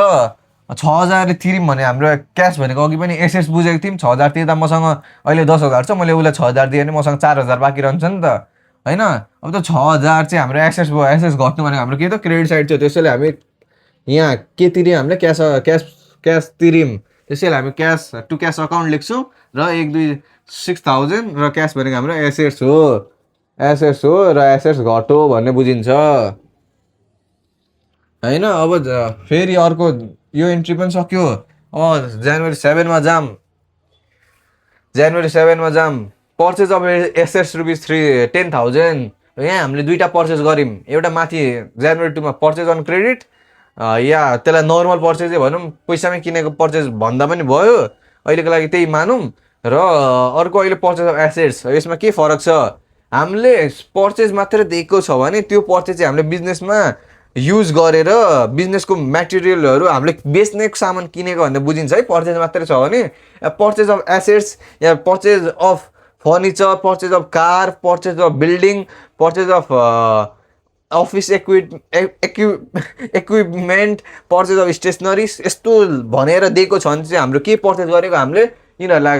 6000 तिर्यौँ भने हाम्रो क्यास भनेको अघि पनि एसेट्स बुझेको थियौँ। 6000 तिर्दा मसँग अहिले 10000 छ, मैले उसलाई 6000 दिएँ भने मसँग 4000 बाँकी रहन्छ नि त होइन। अब त 6000 चाहिँ हाम्रो एसेट्स भयो। एसेट्स घट्नु भनेको हाम्रो के त क्रेडिट साइड थियो। त्यसैले हामी यहाँ के तिर्यौँ, हामीले क्यास तिर्यौँ। त्यसैले हामी टु क्यास अकाउन्ट लेख्छौँ र 1 2 6000 र क्यास भनेको हाम्रो एसेट्स हो र एसेट्स घट्यो भन्ने बुझिन्छ होइन। अब फेरि अर्को यो एन्ट्री पनि सक्यो। अब जनवरी 7 मा जाम, पर्चेज अफ एसेट्स रुपिस 10,000। यहाँ हामीले दुईवटा पर्चेज गऱ्यौँ, एउटा माथि जनवरी 2 मा पर्चेज अन क्रेडिट, या त्यसलाई नर्मल पर्चेजै भनौँ, पैसामै किनेको पर्चेज भन्दा पनि भयो, अहिलेको लागि त्यही मानौँ। र अर्को अहिले पर्चेज अफ एसेट्स, यसमा के फरक छ, हामीले पर्चेज मात्र दिएको छ भने त्यो पर्चेज चाहिँ हामीले बिजनेसमा युज गरेर बिजनेसको मेटेरियलहरू हामीले बेच्ने सामान किनेको भनेर बुझिन्छ है। पर्चेज मात्रै छ भने purchase of assets yeah purchase of furniture, purchase of car, purchase of building, purchase of office equipment, purchase of stationery यस्तो भनेर दिएको छ भने चाहिँ हाम्रो के पर्चेज गरेको हामीले यिनीहरूलाई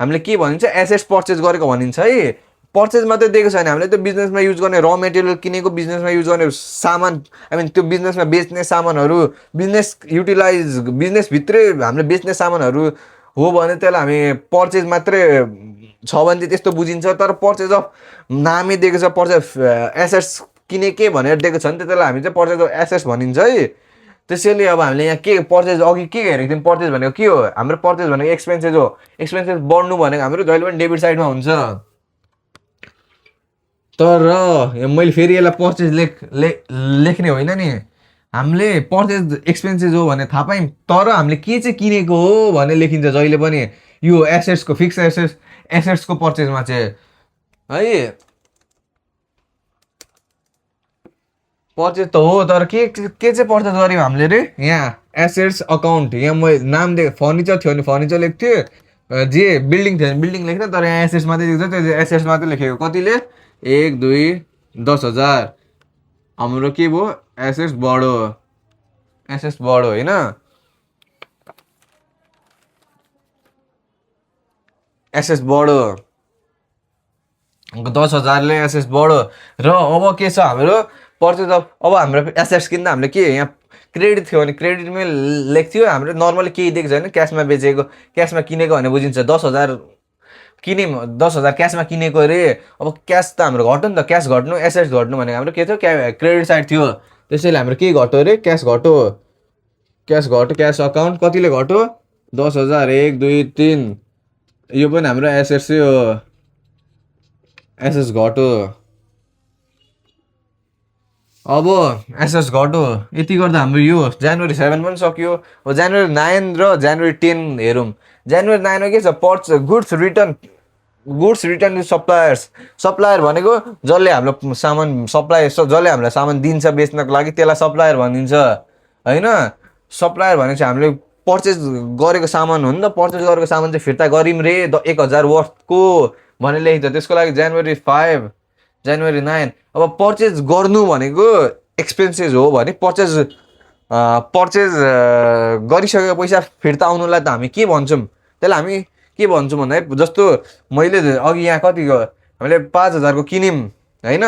हामीले के भनिन्छ एसेट्स पर्चेज गरेको भनिन्छ है। पर्चेज मात्रै दिएको छैन, हामीले त्यो बिजनेसमा युज गर्ने र मेटेरियल किनेको, बिजनेसमा युज गर्ने सामान त्यो बिजनेसमा बेच्ने सामानहरू, बिजनेसभित्रै हामीले बेच्ने सामानहरू हो भने त्यसलाई हामी पर्चेज मात्रै छ भने चाहिँ त्यस्तो बुझिन्छ। तर पर्चेज अफ नामै दिएको छ, पर्चेज अफ एसेट्स किनेके भनेर दिएको छ भने त्यसलाई हामी चाहिँ पर्चेज अफ एसेट्स भनिन्छ है। त्यसैले अब हामीले यहाँ के पर्चेज अघि के हेरेको थियौँ, पर्चेज भनेको के हो, हाम्रो पर्चेज भनेको एक्सपेन्सेस हो। एक्सपेन्सेस बढ्नु भनेको हाम्रो जहिले पनि डेबिट साइडमा हुन्छ। तर मैले फेरि यसलाई पर्चेज लेख्ने होइन नि, हामीले पर्चेज एक्सपेन्सेस हो भने थाहा पायौँ, तर हामीले के चाहिँ किनेको हो भने लेखिन्छ जहिले पनि यो एसेट्सको फिक्स एसेट्सको पर्चेजमा चाहिँ है। पर्चेज त हो तर के चाहिँ पर्चेज गऱ्यौँ हामीले रे, यहाँ एसेट्स अकाउन्ट, यहाँ म नाम दिएको फर्निचर थियो भने फर्निचर लेख्थ्यो, जे बिल्डिङ थियो भने बिल्डिङ लेख्थ्यो, तर यहाँ एसेट्स मात्रै देख्छ, त्यो एसेट्स मात्रै लेखेको कतिले 1 2 10,000 हाम्रो के भयो एसेट्स बढो होइन। एसेट्स बढो 10,000ले एसेट्स बढो। र अब के छ हाम्रो पर्चेज अफ, अब हाम्रो एसेट्स किन्दा हामीले के यहाँ क्रेडिट थियो भने क्रेडिटमै लेख्थ्यो, हाम्रो नर्मली केही दिएको छैन, क्यासमा बेचेको क्यासमा किनेको भने बुझिन्छ। 10,000 किन्यौँ, 10,000 क्यासमा किनेको अरे। अब क्यास त हाम्रो घट्यो नि त, क्यास घट्नु एसेट्स घट्नु भनेको हाम्रो के थियो क्रेडिट साइड थियो। त्यसैले हाम्रो के घट्यो अरे क्यास घट्यो, क्यास अकाउन्ट कतिले घट्यो 10,000 1 2 3, यो पनि हाम्रो एसेट्स हो, एसेट्स घट्यो। अब एसेट्स घट्यो, यति गर्दा हाम्रो यो जनवरी 7 पनि सक्यो। अब जनवरी 9 र जनवरी 10 हेरौँ। जनवरी 9 के छ गुड्स रिटर्न टु सप्लायर भनेको जसले हाम्रो सामान जसले हामीलाई सामान दिन्छ बेच्नको लागि त्यसलाई सप्लायर भनिन्छ होइन। सप्लायर भनेपछि हामीले पर्चेज गरेको सामान हो नि त, पर्चेज गरेको सामान चाहिँ फिर्ता गरिम रे 1,000 वर्थको भनेर लेखिन्छ। त्यसको लागि जनवरी 5 जनवरी 9। अब पर्चेज गर्नु भनेको एक्सपेन्सेस हो भने पर्चेज गरिसकेको पैसा फिर्ता आउनुलाई त हामी के भन्छौँ, त्यसलाई हामी के भन्छौँ भन्दा जस्तो मैले अघि यहाँ कतिको हामीले 5,000 को किन्यौँ होइन,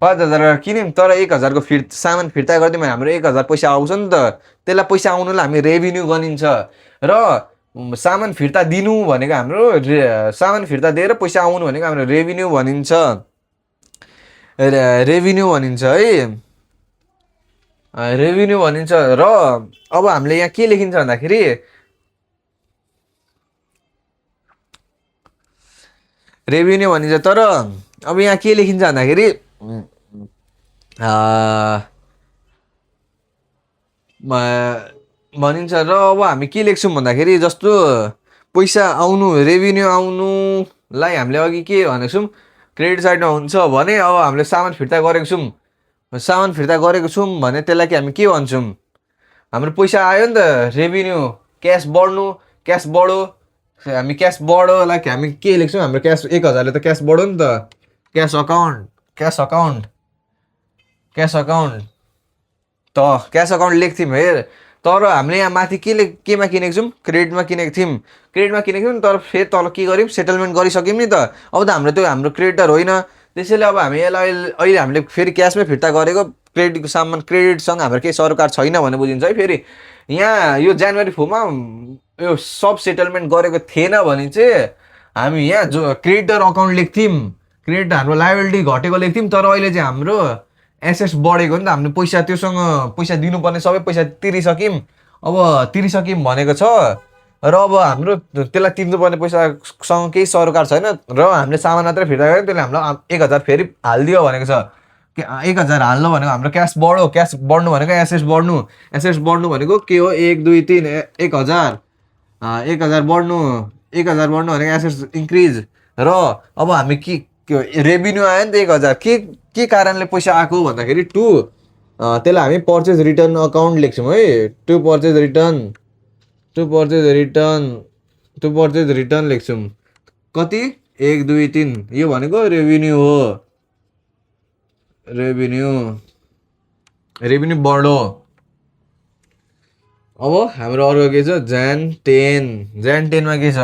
5,000 किन्यौँ तर 1,000 को सामान फिर्ता गरिदिउँ भने हाम्रो 1,000 पैसा आउँछ नि त। त्यसलाई पैसा आउनुलाई हामी रेभिन्यू गनिन्छ। र सामान फिर्ता दिनु भनेको हाम्रो सामान फिर्ता दिएर पैसा आउनु भनेको हाम्रो रेभिन्यू भनिन्छ है, रेभिन्यू भनिन्छ। र अब हामीले यहाँ के लेखिन्छ भन्दाखेरि रेभिन्यू भनिन्छ। तर अब यहाँ के लेखिन्छ भन्दाखेरि भनिन्छ। र अब हामी के लेख्छौँ भन्दाखेरि जस्तो पैसा आउनु रेभिन्यू आउनुलाई हामीले अघि के भनेको छौँ क्रेडिट साइडमा हुन्छ भने अब हामीले सामान फिर्ता गरेको छौँ भने त्यसलाई कि हामी के भन्छौँ, हाम्रो पैसा आयो नि त रेभिन्यू, क्यास बढो, हामी क्यास बढोलाई हामी के लेख्छौँ, हाम्रो क्यास 1,000ले त क्यास बढो नि त, क्यास अकाउन्ट त क्यास अकाउन्ट लेख्थ्यौँ हेर। तर हामीले यहाँ माथि केमा किनेको छौँ क्रेडिटमा किनेको थियौँ तर फेरि तल के गर्यौँ सेटलमेन्ट गरिसक्यौँ नि त। अब त हाम्रो क्रेडिटर होइन, त्यसैले अब हामी यसलाई अहिले हामीले फेरि क्यासमै फिर्ता गरेको क्रेडिटसँग हाम्रो केही सरोकार छैन भनेर बुझिन्छ है। फेरि यहाँ यो जनवरी 4मा यो सब सेटलमेन्ट गरेको थिएन भने चाहिँ हामी यहाँ जो क्रेडिटर अकाउन्ट लेख्थ्यौँ, क्रेडिट हाम्रो लायबिलिटी घटेको लेख्थ्यौँ, तर अहिले चाहिँ हाम्रो एसेट्स बढेको नि त, हामीले पैसा त्योसँग पैसा दिनुपर्ने सबै पैसा तिरिसक्यौँ भनेको छ। र अब हाम्रो त्यसलाई तिर्नुपर्ने पैसासँग केही सरोकार छैन र हामीले सामान मात्रै फिर्ता गऱ्यौँ, त्यसले हामीलाई 1,000 फेरि हालिदियो भनेको छ। 1,000 हाल्नु भनेको हाम्रो क्यास बढ्नु भनेको एसेट्स बढ्नु भनेको के हो 1 2 3 1,000 बढ्नु भनेको एसेट्स इन्क्रिज। र अब हामी रेभिन्यू आयो नि त 1000 के कारणले पैसा आएको भन्दाखेरि त्यसलाई हामी पर्चेज रिटर्न अकाउन्ट लेख्छौँ है टु पर्चेज रिटर्न लेख्छौँ कति 1 2 3 यो भनेको रेभिन्यू हो रेभिन्यू बढ्यो अब हाम्रो अर्को के छ Jan 10 मा के छ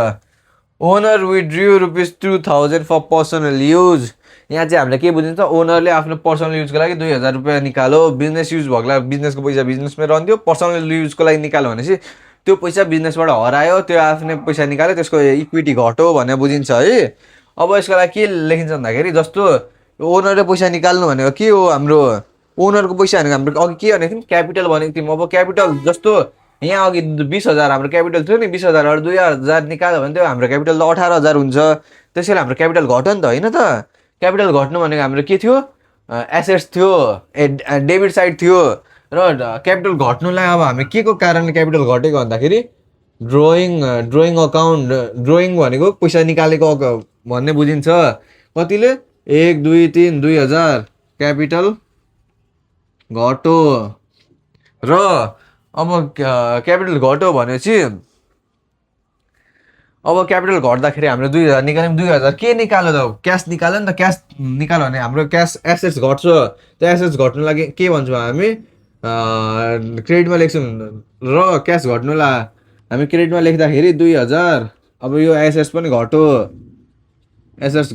ओनर विथड्रु ₹2000 फर पर्सनल युज यहाँ चाहिँ हामीले के बुझिन्छ ओनरले आफ्नो पर्सनल युजको लागि 2000 रुपैयाँ निकाल्यो बिजनेस युज भएकोलाई बिजनेसको पैसा बिजनेसमै रहन्थ्यो पर्सनल युजको लागि निकाल्यो भनेपछि त्यो पैसा बिजनेसबाट हरायो त्यो आफ्नै पैसा निकाल्यो त्यसको इक्विटी घट्यो भनेर बुझिन्छ है अब यसको लागि के लेखिन्छ भन्दाखेरि जस्तो ओनरले पैसा निकाल्नु भनेको के हो हाम्रो ओनरको पैसा भनेको हाम्रो अघि के भनेको थियौँ क्यापिटल भनेको थियौँ अब क्यापिटल जस्तो यहाँ अघि 20,000 हाम्रो क्यापिटल थियो नि 20,000 बाट 2,000 निकाल्यो भने त्यो हाम्रो क्यापिटल त 18,000 हुन्छ त्यसैले हाम्रो क्यापिटल घट्यो नि त होइन त क्यापिटल घट्नु भनेको हाम्रो के थियो एसेट्स थियो डेबिट साइड थियो र क्यापिटल घट्नुलाई अब हामी के को कारणले क्यापिटल घटेको भन्दाखेरि ड्रइङ अकाउन्ट ड्रइङ भनेको पैसा निकालेको भन्ने बुझिन्छ कतिले 1 2 3 2000 क्यापिटल घट्यो र अब क्यापिटल घट्यो भनेपछि अब क्यापिटल घट्दाखेरि हाम्रो 2000 निकाल्यौँ 2000 के निकाल्यो त क्यास निकाल्यो नि त क्यास निकाल्यो भने हाम्रो क्यास एसेट्स घट्छ त्यो एसेट्स घट्नु लागि के भन्छौँ हामी क्रेडिटमा लेख्छौँ र क्यास घट्नुलाई हामी क्रेडिटमा लेख्दाखेरि 2000 अब यो एसेट्स पनि घट्यो एसेट्स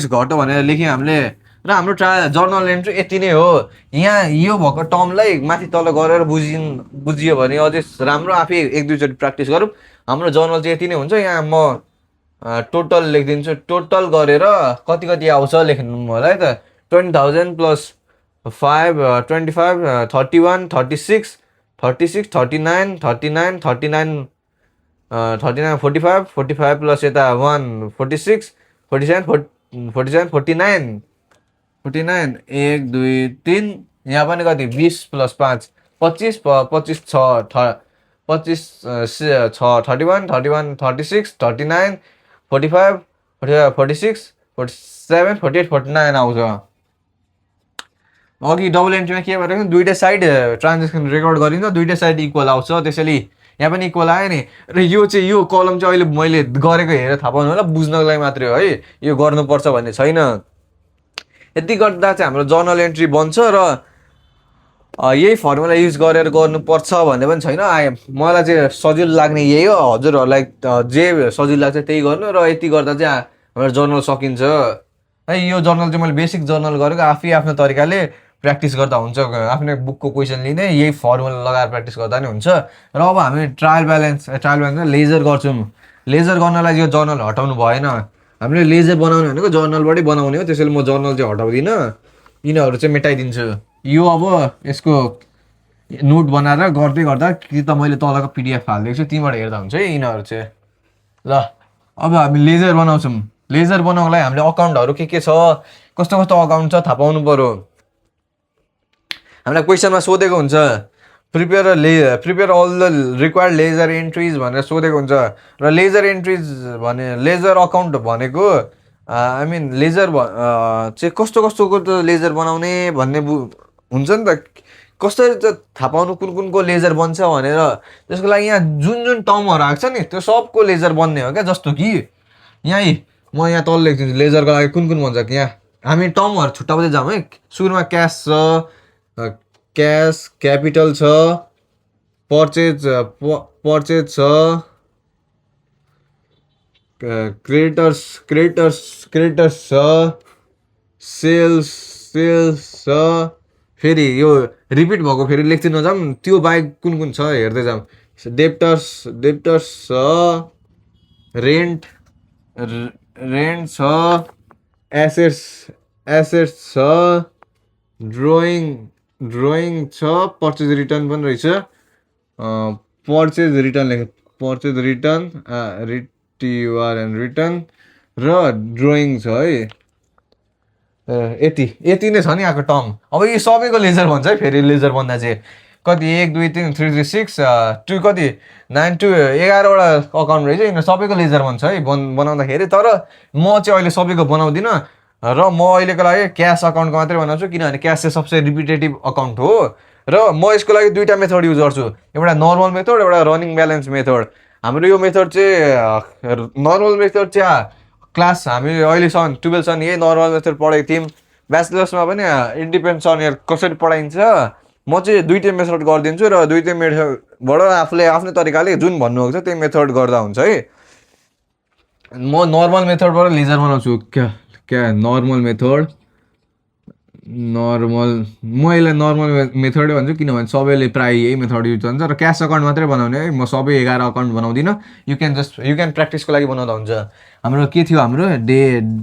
घट्यो भनेर लेख्यौँ हामीले र हाम्रो जर्नल एन्ट्री यति नै हो यहाँ यो भएको टर्मलाई माथि तल गरेर बुझियो भने अझै राम्रो आफै 1 2 चोटि प्र्याक्टिस गरौँ हाम्रो जर्नल चाहिँ यति नै हुन्छ यहाँ म टोटल लेखिदिन्छु टोटल गरेर कति आउँछ लेख्नु होला है त 20,000 प्लस 5 25 31 36 36 39 39 39 39 45 प्लस यता 1 46 47 49 1 2 3 यहाँ पनि कति 20 प्लस 5 25 25 25 6 31 31 36 39 45 46 47 48 49 आउँछ अघि डबल एन्ट्रीमा के भनेको दुईटा साइड ट्रान्जेक्सन रेकर्ड गरिन्छ दुईटा साइड इक्वल आउँछ त्यसैले यहाँ पनि इक्वल आयो नि र यो चाहिँ यो कलम चाहिँ अहिले मैले गरेको हेरेर थाहा पाउनु होला बुझ्नको लागि मात्रै हो है यो गर्नुपर्छ भन्ने छैन यति गर्दा चाहिँ हाम्रो जर्नल एन्ट्री बन्छ र यही फर्मुला युज गरेर गर्नुपर्छ भन्ने पनि छैन मलाई चाहिँ सजिलो लाग्ने यही हो हजुरहरूलाई जे सजिलो लाग्छ त्यही गर्नु र यति गर्दा चाहिँ हाम्रो जर्नल सकिन्छ है यो जर्नल चाहिँ मैले बेसिक जर्नल गरेको आफै आफ्नो तरिकाले प्र्याक्टिस गर्दा हुन्छ आफ्नै बुकको क्वेसन लिने यही फर्मुला लगाएर प्र्याक्टिस गर्दा नै हुन्छ र अब हामी ट्रायल ब्यालेन्स लेजर गर्छौँ लेजर गर्नलाई यो जर्नल हटाउनु भएन हामीले लेजर बनाउने भनेको जर्नलबाटै बनाउने हो त्यसैले म जर्नल चाहिँ हटाउँदिनँ यिनीहरू चाहिँ मेटाइदिन्छु यो अब यसको नोट बनाएर गर्दै गर्दा कि त मैले तलको पिडिएफ हालिदिएको छु त्यहीँबाट हेर्दा हुन्छ है यिनीहरू चाहिँ ल अब हामी लेजर बनाउँछौँ लेजर बनाउनको लागि हामीले अकाउन्टहरू के छ कस्तो अकाउन्ट छ थाहा पाउनु पर्यो हामीलाई क्वेसनमा सोधेको हुन्छ prepare all the required ledger entries भनेर सोधेको हुन्छ र लेजर एन्ट्रिज भने लेजर अकाउन्ट भनेको आई मिन लेजर चाहिँ कस्तोको त लेजर बनाउने भन्ने हुन्छ नि त कसरी त थाहा पाउनु कुनको लेजर बन्छ भनेर त्यसको लागि यहाँ जुन टर्महरू आएको छ नि त्यो सबको लेजर बन्ने हो क्या जस्तो कि म यहाँ तल लेख्दिन्छु लेजरको लागि कुन बन्छ यहाँ हामी टर्महरू छुट्याउँदै जाउँ है सुरुमा क्यास छ क्यास क्यापिटल छ पर्चेज छ क्रेडिटर्स छ सेल्स छ फेरि यो रिपिट भएको फेरि लेख्दै नजाऊँ त्यो बाहेक कुन छ हेर्दै जाऊँ डेप्टर्स छ रेन्ट छ एसेट्स छ ड्रइङ छ पर्चेज रिटर्न पनि रहेछ पर्चेज रिटर्न रिटर्न र ड्रइङ छ है यति नै छ नि आएको टर्म अब यो सबैको लेजर भन्छ है फेरि लेजर भन्दा चाहिँ कति 1 2 3 3 3 6 2 कति 9 2 11वटा अकाउन्ट रहेछ यिनीहरू सबैको लेजरमा छ है बनाउँदाखेरि। तर म चाहिँ अहिले सबैको बनाउँदिनँ र म अहिलेको लागि क्यास अकाउन्टको मात्रै बनाउँछु, किनभने क्यास चाहिँ सबसे रिपिटेटिभ अकाउन्ट हो र म यसको लागि दुईवटा मेथड युज गर्छु, एउटा नर्मल मेथड एउटा रनिङ ब्यालेन्स मेथड। हाम्रो यो मेथड चाहिँ नर्मल मेथड चाहिँ क्लास हामी अहिलेसम्म 12सम्म यही नर्मल मेथड पढेको थियौँ। ब्याचलर्समा पनि इट डिपेन्ड्स अन यर कसरी पढाइन्छ। म चाहिँ दुईटै मेथड गरिदिन्छु र दुईटै मेथडबाट आफूले आफ्नो तरिकाले जुन भन्नुभएको छ त्यही मेथड गर्दा हुन्छ है। म नर्मल मेथडबाट लेजर बनाउँछु। क्या नर्मल मेथड नर्मल म यसलाई नर्मल मेथडै भन्छु, किनभने सबैले प्रायः यही मेथड युज गर्छ र क्यास अकाउन्ट मात्रै बनाउने है। म सबै 11 अकाउन्ट बनाउँदिनँ, यु क्यान प्र्याक्टिसको लागि बनाउँदा हुन्छ। हाम्रो के थियो, हाम्रो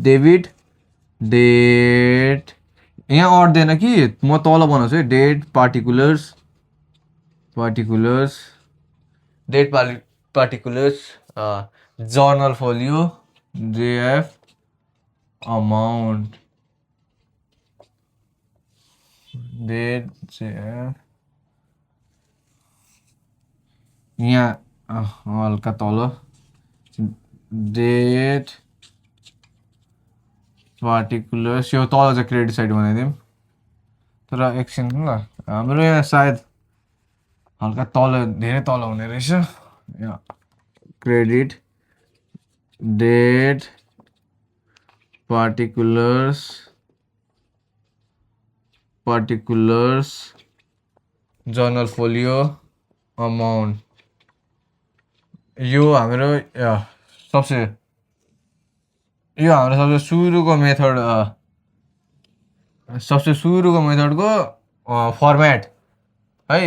डेबिट डेट यहाँ अट्दैन कि म तल बनाउँछु है। Date particulars journal folio JF amount date JF यहाँ हल्का तल डेट पार्टिकुलर्स यो तल चाहिँ क्रेडिट साइड बनाइदिउँ। तर एकछिन ल, हाम्रो यहाँ सायद हल्का तल धेरै तल हुने रहेछ। यहाँ credit date particulars journal folio amount यो हाम्रो सबसे सुरुको मेथडको फर्मेट है।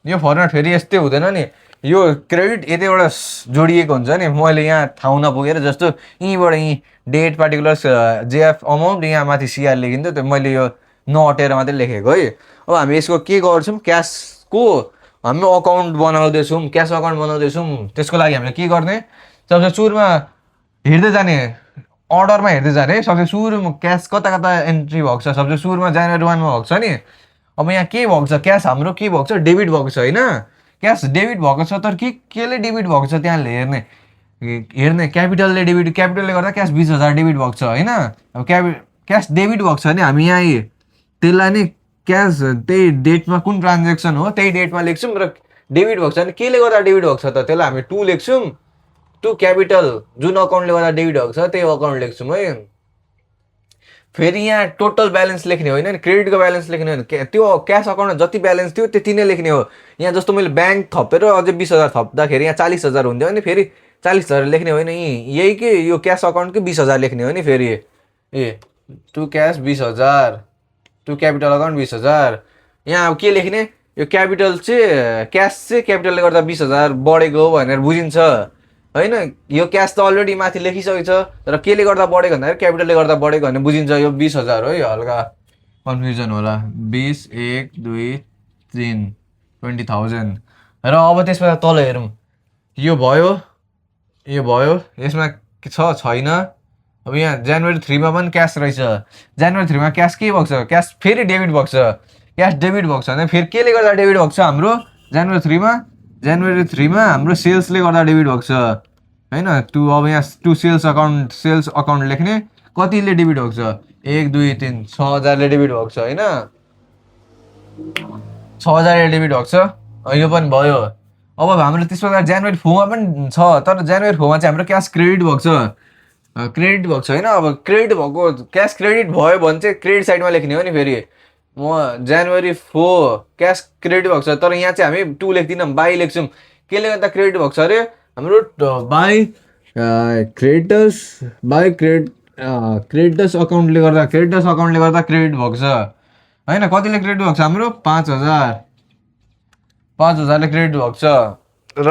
यो फर्मेट फेरि यस्तै हुँदैन नि, यो क्रेडिट यतैबाट जोडिएको हुन्छ नि। मैले यहाँ ठाउँ नपुगेर जस्तो यहीँबाट डेट पार्टिकुलर्स जेएफ अमाउन्ट यहाँ माथि सिआर लेखिन्थ्यो, त्यो मैले यो नअटेर मात्रै लेखेको है। अब हामी यसको के गर्छौँ, क्यासको हामी अकाउन्ट बनाउँदैछौँ, क्यास अकाउन्ट बनाउँदैछौँ। त्यसको लागि हामीले के गर्ने, सबसे सुरुमा हेर्दै जाने, अर्डरमा हेर्दै जाने है। सबसे सुरुमा क्यास कता एन्ट्री भएको छ, सबसे सुरुमा जनवरी 1 मा भएको छ नि। अब यहाँ के भएको छ, क्यास हाम्रो के भएको छ, डेबिट भएको छ होइन। क्यास डेबिट भएको छ, तर केले डेबिट भएको छ त्यहाँ हेर्ने क्यापिटलले गर्दा क्यास 20,000 डेबिट भएको छ होइन। अब क्यास डेबिट भएको छ भने हामी यहाँ त्यसलाई नै क्यास त्यही डेटमा कुन ट्रान्जेक्सन हो त्यही डेटमा लेख्छौँ र डेबिट भएको छ भने केले गर्दा डेबिट भएको छ त त्यसलाई हामी 2 लेख्छौँ। 2 क्यापिटल जुन अकाउन्टले गर्दा डेबिट भएको छ त्यही अकाउन्ट लेख्छौँ है। फेरि यहाँ टोटल ब्यालेन्स लेख्ने होइन नि, क्रेडिटको ब्यालेन्स लेख्ने होइन, त्यो क्यास अकाउन्टमा जति ब्यालेन्स थियो त्यति नै लेख्ने हो। यहाँ जस्तो मैले ब्याङ्क थपेर अझै 20,000 थप्दाखेरि यहाँ 40,000 हुन्थ्यो भने फेरि 40,000 लेख्ने होइन, यही कि यो क्यास अकाउन्टकै 20,000 लेख्ने हो नि। फेरि to cash 20,000, to capital account 20,000। यहाँ अब के लेख्ने, यो क्यापिटल चाहिँ क्यास चाहिँ क्यापिटलले गर्दा 20,000 बढेको हो भनेर बुझिन्छ होइन। यो क्यास त अलरेडी माथि लेखिसकेको छ, तर केले गर्दा बढेको भन्दाखेरि क्यापिटलले गर्दा बढेको भनेर बुझिन्छ। यो 20,000 हो है, हल्का कन्फ्युजन होला। 20 1 2 3 20,000 र अब त्यसमा तल हेरौँ, यो भयो, यसमा छैन। अब यहाँ जनवरी 3 मा पनि क्यास रहेछ। जनवरी 3 मा क्यास के भएको छ, क्यास फेरि डेबिट भएको छ। क्यास डेबिट भएको छ भने फेरि केले गर्दा डेबिट भएको छ हाम्रो जनवरी 3 मा हाम्रो सेल्सले गर्दा डेबिट भएको छ होइन। अब यहाँ 2 सेल्स अकाउन्ट लेख्ने, कतिले डेबिट भएको छ, 1 2 3 6,000ले डेबिट भएको छ होइन। 6,000ले डेबिट भएको छ, यो पनि भयो। अब हाम्रो त्यसमा जनवरी 4 मा पनि छ, तर जनवरी 4 मा चाहिँ हाम्रो क्यास क्रेडिट भएको छ होइन। अब क्रेडिट भएको क्यास क्रेडिट भयो भने चाहिँ क्रेडिट साइडमा लेख्ने हो नि। फेरि म जनवरी 4 क्यास क्रेडिट भएको छ, तर यहाँ चाहिँ हामी 2 लेख्दैनौँ, बाई लेख्छौँ। केले गर्दा क्रेडिट भएको छ अरे, हाम्रो बाई क्रेडिटर्स अकाउन्टले गर्दा क्रेडिट भएको छ होइन। कतिले क्रेडिट भएको छ, हाम्रो 5,000ले क्रेडिट भएको छ र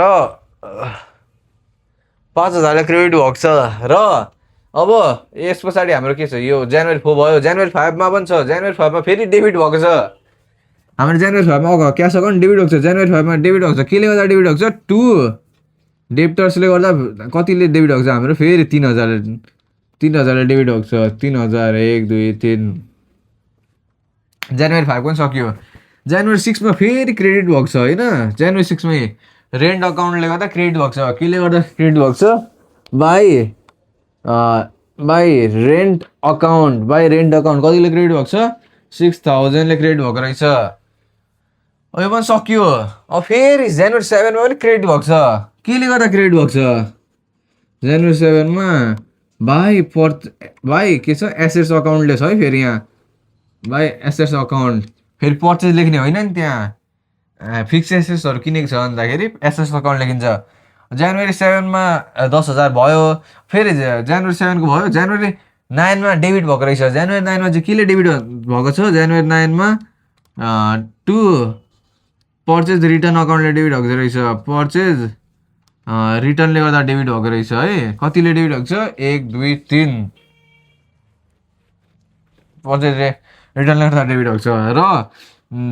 5,000ले क्रेडिट भएको छ र अब यस पछाडि हाम्रो के छ, यो जनवरी 4 भयो। जनवरी 5 मा पनि छ, जनवरी 5 मा फेरि डेबिट भएको छ। हाम्रो जनवरी 5 मा क्यास अकाउन्ट डेबिट भएको छ, जनवरी 5 मा डेबिट भएको छ। केले गर्दा डेबिट भएको छ, 2 डेप्टर्सले गर्दा कतिले डेबिट भएको छ, हाम्रो फेरि 3,000ले डेबिट भएको छ। 3,000 1 2 3 जनवरी 5 पनि सक्यो। January 6 मा फेरि क्रेडिट भएको छ होइन, January 6 मै रेन्ट अकाउन्टले गर्दा क्रेडिट भएको छ। केले गर्दा क्रेडिट भएको छ? बाई रेन्ट अकाउन्ट कतिले क्रेडिट भएको छ? 6000 ले क्रेडिट भएको रहेछ। यो पनि सक्यो। अब फेरि January 7 मा पनि क्रेडिट भएको छ। केले गर्दा क्रेडिट भएको छ? January 7 मा भाइ के छ, एसेट्स अकाउन्टले छ है फेरि यहाँ। भाइ एसेट्स अकाउन्ट फेरि पर्चेज लेख्ने होइन नि त्यहाँ। फिक्स एसेट्सहरू किनेको छ भन्दाखेरि एसेट्स अकाउन्ट लेखिन्छ। January 7 मा 10,000 भयो। फेरि January 7 को भयो। January 9 मा डेबिट भएको रहेछ। January 9 मा चाहिँ केले डेबिट भएको छ? January 9 मा टु पर्चेज रिटर्न अकाउन्टले डेबिट भएको रहेछ। पर्चेज रिटर्नले गर्दा डेबिट भएको रहेछ है। कतिले डेबिट भएको छ? 1 2 3 पर्चेज रिटर्नले गर्दा डेबिट भएको छ। र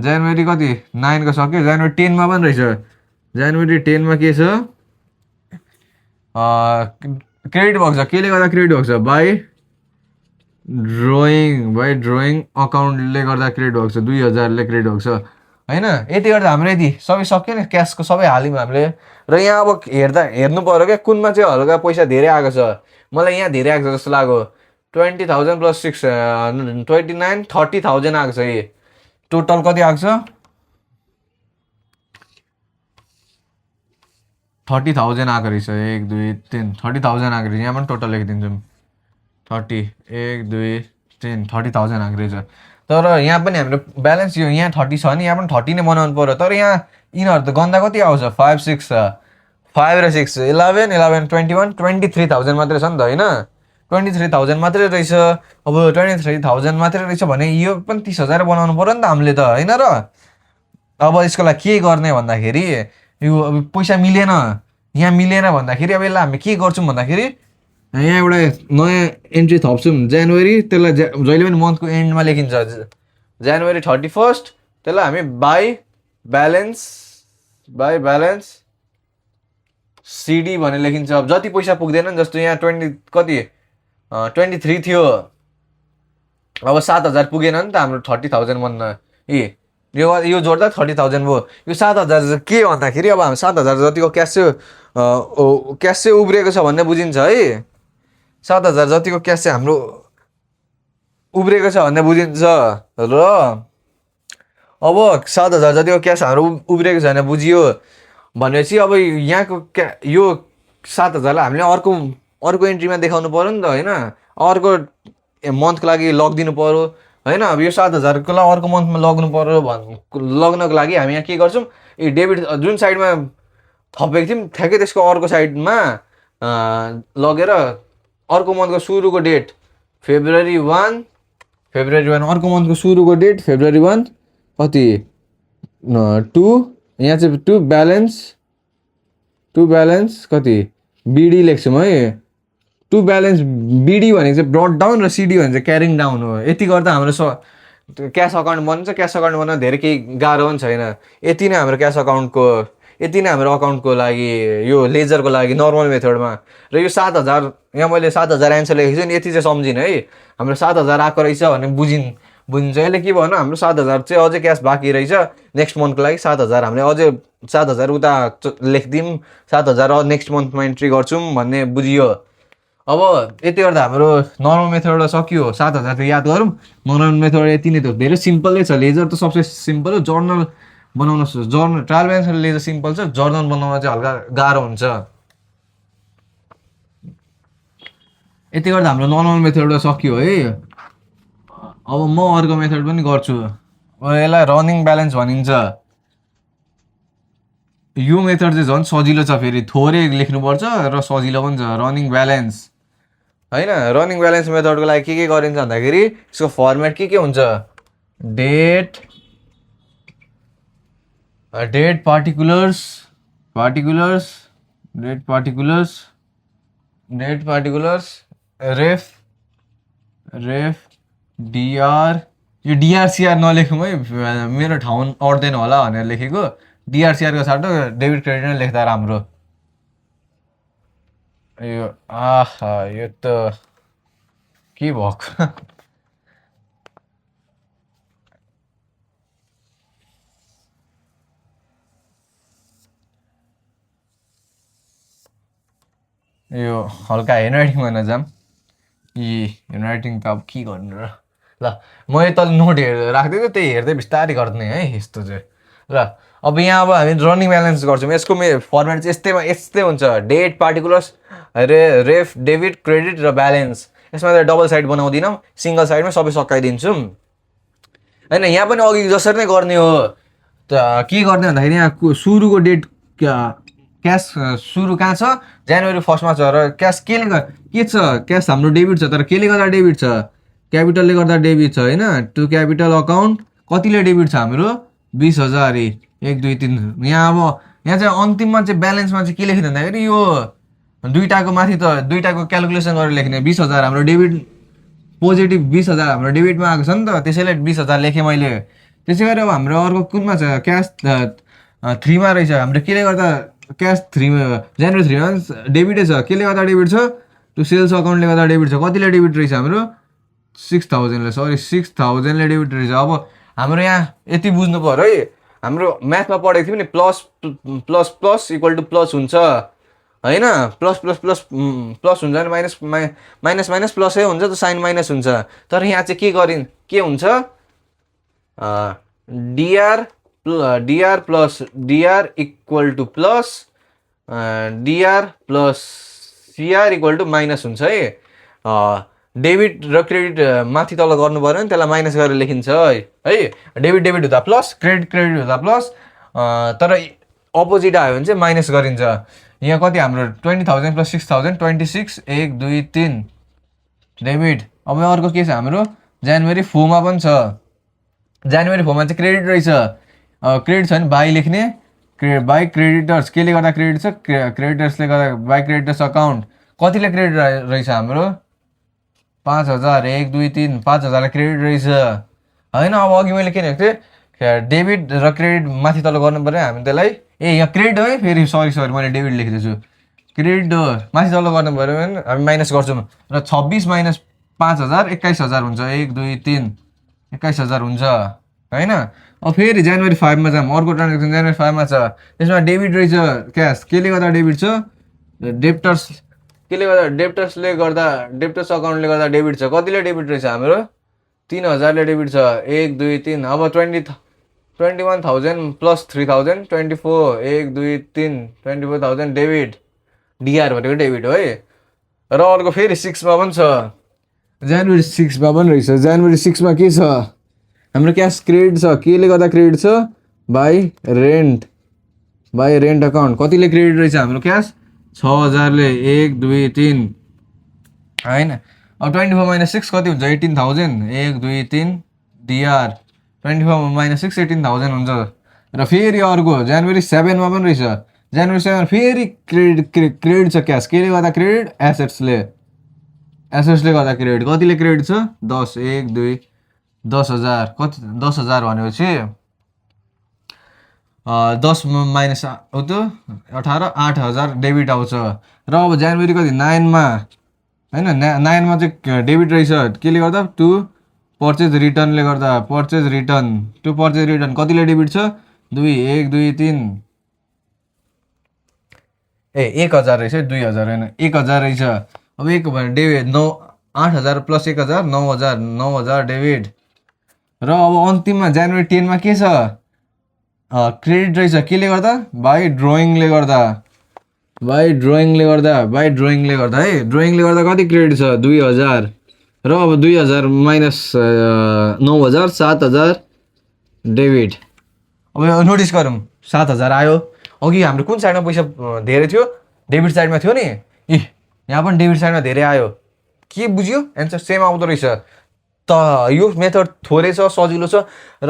January कति 9 को सक्यो। January 10 मा पनि रहेछ। January 10 मा के छ? क्रेडिट भएको छ। केले गर्दा क्रेडिट भएको छ? बाई ड्रइङ अकाउन्टले गर्दा क्रेडिट भएको छ। 2000 ले क्रेडिट भएको छ होइन। यति गर्दा हाम्रो यति सबै सक्यो नि, क्यासको सबै हाल्यौँ हामीले। र यहाँ अब हेर्नु पऱ्यो क्या कुनमा चाहिँ हल्का पैसा धेरै आएको छ। मलाई यहाँ धेरै आएको छ जस्तो लाग्यो। 20,000 प्लस 6 29 30,000 आएको छ। यी टोटल कति आएको छ? 30,000 आएको रहेछ। 1 2 3 30,000 आएको रहेछ। यहाँ पनि टोटल लेखिदिन्छौँ। 1 2 3 30,000 आएको रहेछ। तर यहाँ पनि हाम्रो ब्यालेन्स यो यहाँ 30 छ भने यहाँ पनि 30 नै बनाउनु पऱ्यो। तर यहाँ यिनीहरू त गन्दा कति आउँछ? 5 6 5 र 6 11 11 21 23,000 मात्रै छ नि त होइन। 23,000 मात्रै रहेछ। अब 23,000 मात्रै रहेछ भने यो पनि 30,000 बनाउनु पऱ्यो नि त हामीले त होइन र। अब यसको लागि के गर्ने भन्दाखेरि यो अब पैसा मिलेन, यहाँ मिलेन भन्दाखेरि अब यसलाई हामी के गर्छौँ भन्दाखेरि यहाँ एउटा नयाँ एन्ट्री थप्छौँ। January त्यसलाई जहिले पनि मन्थको एन्डमा लेखिन्छ। January 31 त्यसलाई हामी बाई ब्यालेन्स सिडी भनेर लेखिन्छ। अब जति पैसा पुग्दैन नि, जस्तो यहाँ 23 थियो। अब 7,000 पुगेन नि त हाम्रो 30,000 बन्न। यो जोड्दा 30,000 भयो। यो 7,000 के भन्दाखेरि अब हाम्रो 7,000 जतिको क्यास चाहिँ उब्रिएको छ भन्ने बुझिन्छ है। 7,000 जतिको क्यास चाहिँ हाम्रो उब्रिएको छ भन्ने बुझिन्छ। र अब 7,000 जतिको क्यास हाम्रो उब्रिएको छ भने बुझियो भनेपछि अब यहाँको यो 7,000लाई हामीले अर्को एन्ट्रीमा देखाउनु पऱ्यो नि त होइन। अर्को मन्थको लागि लगिदिनु पऱ्यो होइन। अब यो 7,000को लागि अर्को मन्थमा लग्नको लागि हामी यहाँ के गर्छौँ? डेबिट जुन साइडमा थपेको थियौँ ठ्याक्कै त्यसको अर्को साइडमा लगेर अर्को मन्थको सुरुको डेट February 1 अर्को मन्थको सुरुको डेट February 1 कति 2 यहाँ चाहिँ टु ब्यालेन्स कति बिडी लेख्छौँ है। टु ब्यालेन्स बिडी भनेको चाहिँ ब्रट डाउन र सिडी भनेको चाहिँ क्यारिङ डाउन हो। यति गर्दा हाम्रो क्यास अकाउन्ट बन्छ। क्यास अकाउन्ट बन्न धेरै केही गाह्रो पनि छैन। यति नै हाम्रो अकाउन्टको लागि यो लेजरको लागि नर्मल मेथडमा। र यो 7,000 यहाँ मैले 7,000 एन्सर लेखेको छु नि, यति चाहिँ सम्झिनँ है। हाम्रो 7,000 आएको रहेछ भने बुझिन्छ। यसले के भन्नु, हाम्रो 7,000 चाहिँ अझै क्यास बाँकी रहेछ। नेक्स्ट मन्थको लागि 7,000 हामीले अझै 7,000 उता लेखिदिउँ, 7,000 नेक्स्ट मन्थमा इन्ट्री गर्छौँ भन्ने बुझियो। अब यति गर्दा हाम्रो नर्मल मेथड सक्यो। 7,000 याद गरौँ। नर्मल मेथड यति नै त धेरै सिम्पलै छ। लेजर त सबसे सिम्पल हो। जर्नल बनाउन ट्रायल ब्यालेन्स लेजर सिम्पल छ। जर्नल बनाउन चाहिँ हल्का गाह्रो हुन्छ। यति गर्दा हाम्रो नर्मल मेथड सक्यो है। अब म अर्को मेथड पनि गर्छु। यसलाई रनिङ ब्यालेन्स भनिन्छ। यो मेथड चाहिँ झन् सजिलो छ। फेरि थोरै लेख्नुपर्छ र सजिलो पनि छ। रनिङ ब्यालेन्स होइन। रनिङ ब्यालेन्स मेथडको लागि के गरिन्छ भन्दाखेरि यसको फर्मेट के हुन्छ? डेट पार्टिकुलर्स रेफ डिआर। यो डिआरसिआर नलेखौँ है, मेरो ठाउँ अट्दैन होला भनेर लेखेको। डिआरसिआरको साटो डेबिट क्रेडिट नै लेख्दा राम्रो। यो यो त के भएको? यो हल्का ह्यान्डराइटिङमा नजाऊँ। ह्यान्डराइटिङ त अब के गर्नु र। ल मैले तल नोट राख्दै थिएँ, त्यही हेर्दै बिस्तारै गर्ने है यस्तो चाहिँ। ल अब यहाँ अब हामी रनिङ ब्यालेन्स गर्छौँ। यसको फर्मेट चाहिँ यस्तै हुन्छ, डेट, पार्टिकुलर्स, रेफ, डेबिट, क्रेडिट र ब्यालेन्स। यसमा त डबल साइड बनाउँदिनौँ, सिङ्गल साइडमै सबै सकाइदिन्छौँ होइन। यहाँ पनि अघि जसरी नै गर्ने हो। त के गर्ने भन्दाखेरि यहाँ सुरुको डेट क्यास सुरु कहाँ छ, जनवरी 1 छ र क्यास के छ, क्यास हाम्रो डेबिट छ, तर केले गर्दा डेबिट छ, क्यापिटलले गर्दा डेबिट छ होइन। टु क्यापिटल अकाउन्ट कतिले डेबिट छ हाम्रो 20,000, 1 2 3। यहाँ चाहिँ अन्तिममा चाहिँ ब्यालेन्समा चाहिँ के लेख्ने भन्दाखेरि यो दुईटाको माथि त दुईटाको क्यालकुलेसन गरेर लेख्ने। 20,000 हाम्रो डेबिट, पोजिटिभ 20,000 हाम्रो डेबिटमा आएको छ नि त, त्यसैले 20,000 लेखेँ मैले। त्यसै गरी अब हाम्रो अर्को कुनमा छ, क्यास 3मा रहेछ हाम्रो, केले गर्दा क्यास 3मा जनवरी 3मा डेबिटै छ, केले गर्दा डेबिट छ, त्यो सेल्स अकाउन्टले गर्दा डेबिट छ। कतिले डेबिट रहेछ हाम्रो 6,000ले, सरी 6,000ले डेबिट रहेछ। अब हाम्रो यहाँ यति बुझ्नु पऱ्यो है, हाम्रो म्याथमा पढेको थियो नि, plus plus plus equal to plus हुन्छ होइन। प्लस प्लस प्लस प्लस हुन्छ भने माइनस माइनस प्लसै हुन्छ, त साइन माइनस हुन्छ। तर यहाँ चाहिँ के हुन्छ, DR plus DR equal to plus DR plus CR equal to minus हुन्छ है। डेबिट र क्रेडिट माथि तल गर्नु पऱ्यो नि, त्यसलाई माइनस गरेर लेखिन्छ है। डेबिट डेबिट हुँदा प्लस, क्रेडिट क्रेडिट हुँदा प्लस, तर अपोजिट आयो भने चाहिँ माइनस गरिन्छ। यहाँ कति हाम्रो 20,000 प्लस 6,000 26, 1 2 3 डेबिट। अब अर्को के छ हाम्रो जनवरी 4मा पनि छ। जनवरी 4मा चाहिँ क्रेडिट रहेछ, क्रेडिट छ भने बाई लेख्ने, बाई क्रेडिटर्स, केले गर्दा क्रेडिट छ, क्रेडिटर्सले गर्दा बाई क्रेडिटर्स अकाउन्ट। कतिले क्रेडिट रहेछ हाम्रो 5,000, 1 2 3 5,000 क्रेडिट रहेछ होइन। अब अघि मैले के लेखेको थिएँ, डेबिट र क्रेडिट माथि तल गर्नु पऱ्यो हामी त्यसलाई। यहाँ क्रेडिट हो है, फेरि सरी मैले डेबिट लेखिदिएछु, क्रेडिट हो, माथि तल गर्नु पऱ्यो भने हामी माइनस गर्छौँ। र 26 माइनस 5,000 21,000 हुन्छ, 1 2 3 21,000 हुन्छ होइन। अब फेरि जनवरी 5मा जाऊँ, अर्को ट्रान्जेक्सन जनवरी 5मा छ, त्यसमा डेबिट रहेछ क्यास, केले गर्दा डेबिट छ, डेप्टर्स, केले गर्दा डेप्टर्सले गर्दा डेप्टर्स अकाउन्टले गर्दा डेबिट छ। कतिले डेबिट रहेछ हाम्रो 3,000ले डेबिट छ, 1 2 3। अब 21,000 प्लस 3,000 24, 1 2 3 24,000 डेबिट, डिआर भनेको डेबिट हो है। र अर्को फेरि 6मा पनि छ, जनवरी 6मा पनि रहेछ। जनवरी 6मा के छ हाम्रो क्यास क्रेडिट छ, केले गर्दा क्रेडिट छ, बाई रेन्ट अकाउन्ट। कतिले क्रेडिट रहेछ हाम्रो क्यास 6,000ले, 1 2 3 होइन। अब 24 माइनस 6 कति हुन्छ 18,000, 1 2 3 डिआर, 24 माइनस 6 18,000 हुन्छ। र फेरि अर्को जनवरी 7मा पनि रहेछ, जनवरी 7 फेरि क्रेडिट छ क्यास, केले गर्दा क्रेडिट, एसेट्सले गर्दा क्रेडिट। कतिले क्रेडिट छ 10, 1 2 10,000, कति 10,000 भनेपछि 10 माइनस हो त्यो 18, 8,000 डेबिट आउँछ। र अब जनवरी कति 9मा होइन, 9मा चाहिँ डेबिट रहेछ, केले गर्दा टु पर्चेज रिटर्नले गर्दा, पर्चेज रिटर्न कतिले डेबिट छ 2, 1 2 3 1,000 रहेछ, 2,000 होइन 1,000 रहेछ। अब 1 भने डेबिट 8,000 प्लस 1,000 9,000 डेबिट। र अब अन्तिममा जनवरी 10मा के छ, क्रेडिट रहेछ, केले गर्दा, बाई ड्रइङले गर्दा है। ड्रइङले गर्दा कति क्रेडिट छ 2,000। र अब 2,000 माइनस 9,000 7,000 डेबिट। अब नोटिस गरौँ 7,000 आयो। अघि हाम्रो कुन साइडमा पैसा धेरै थियो, डेबिट साइडमा थियो नि, यहाँ पनि डेबिट साइडमा धेरै आयो। के बुझ्यो, एन्सर सेम आउँदो रहेछ। त यो मेथड थोरै छ, सजिलो छ र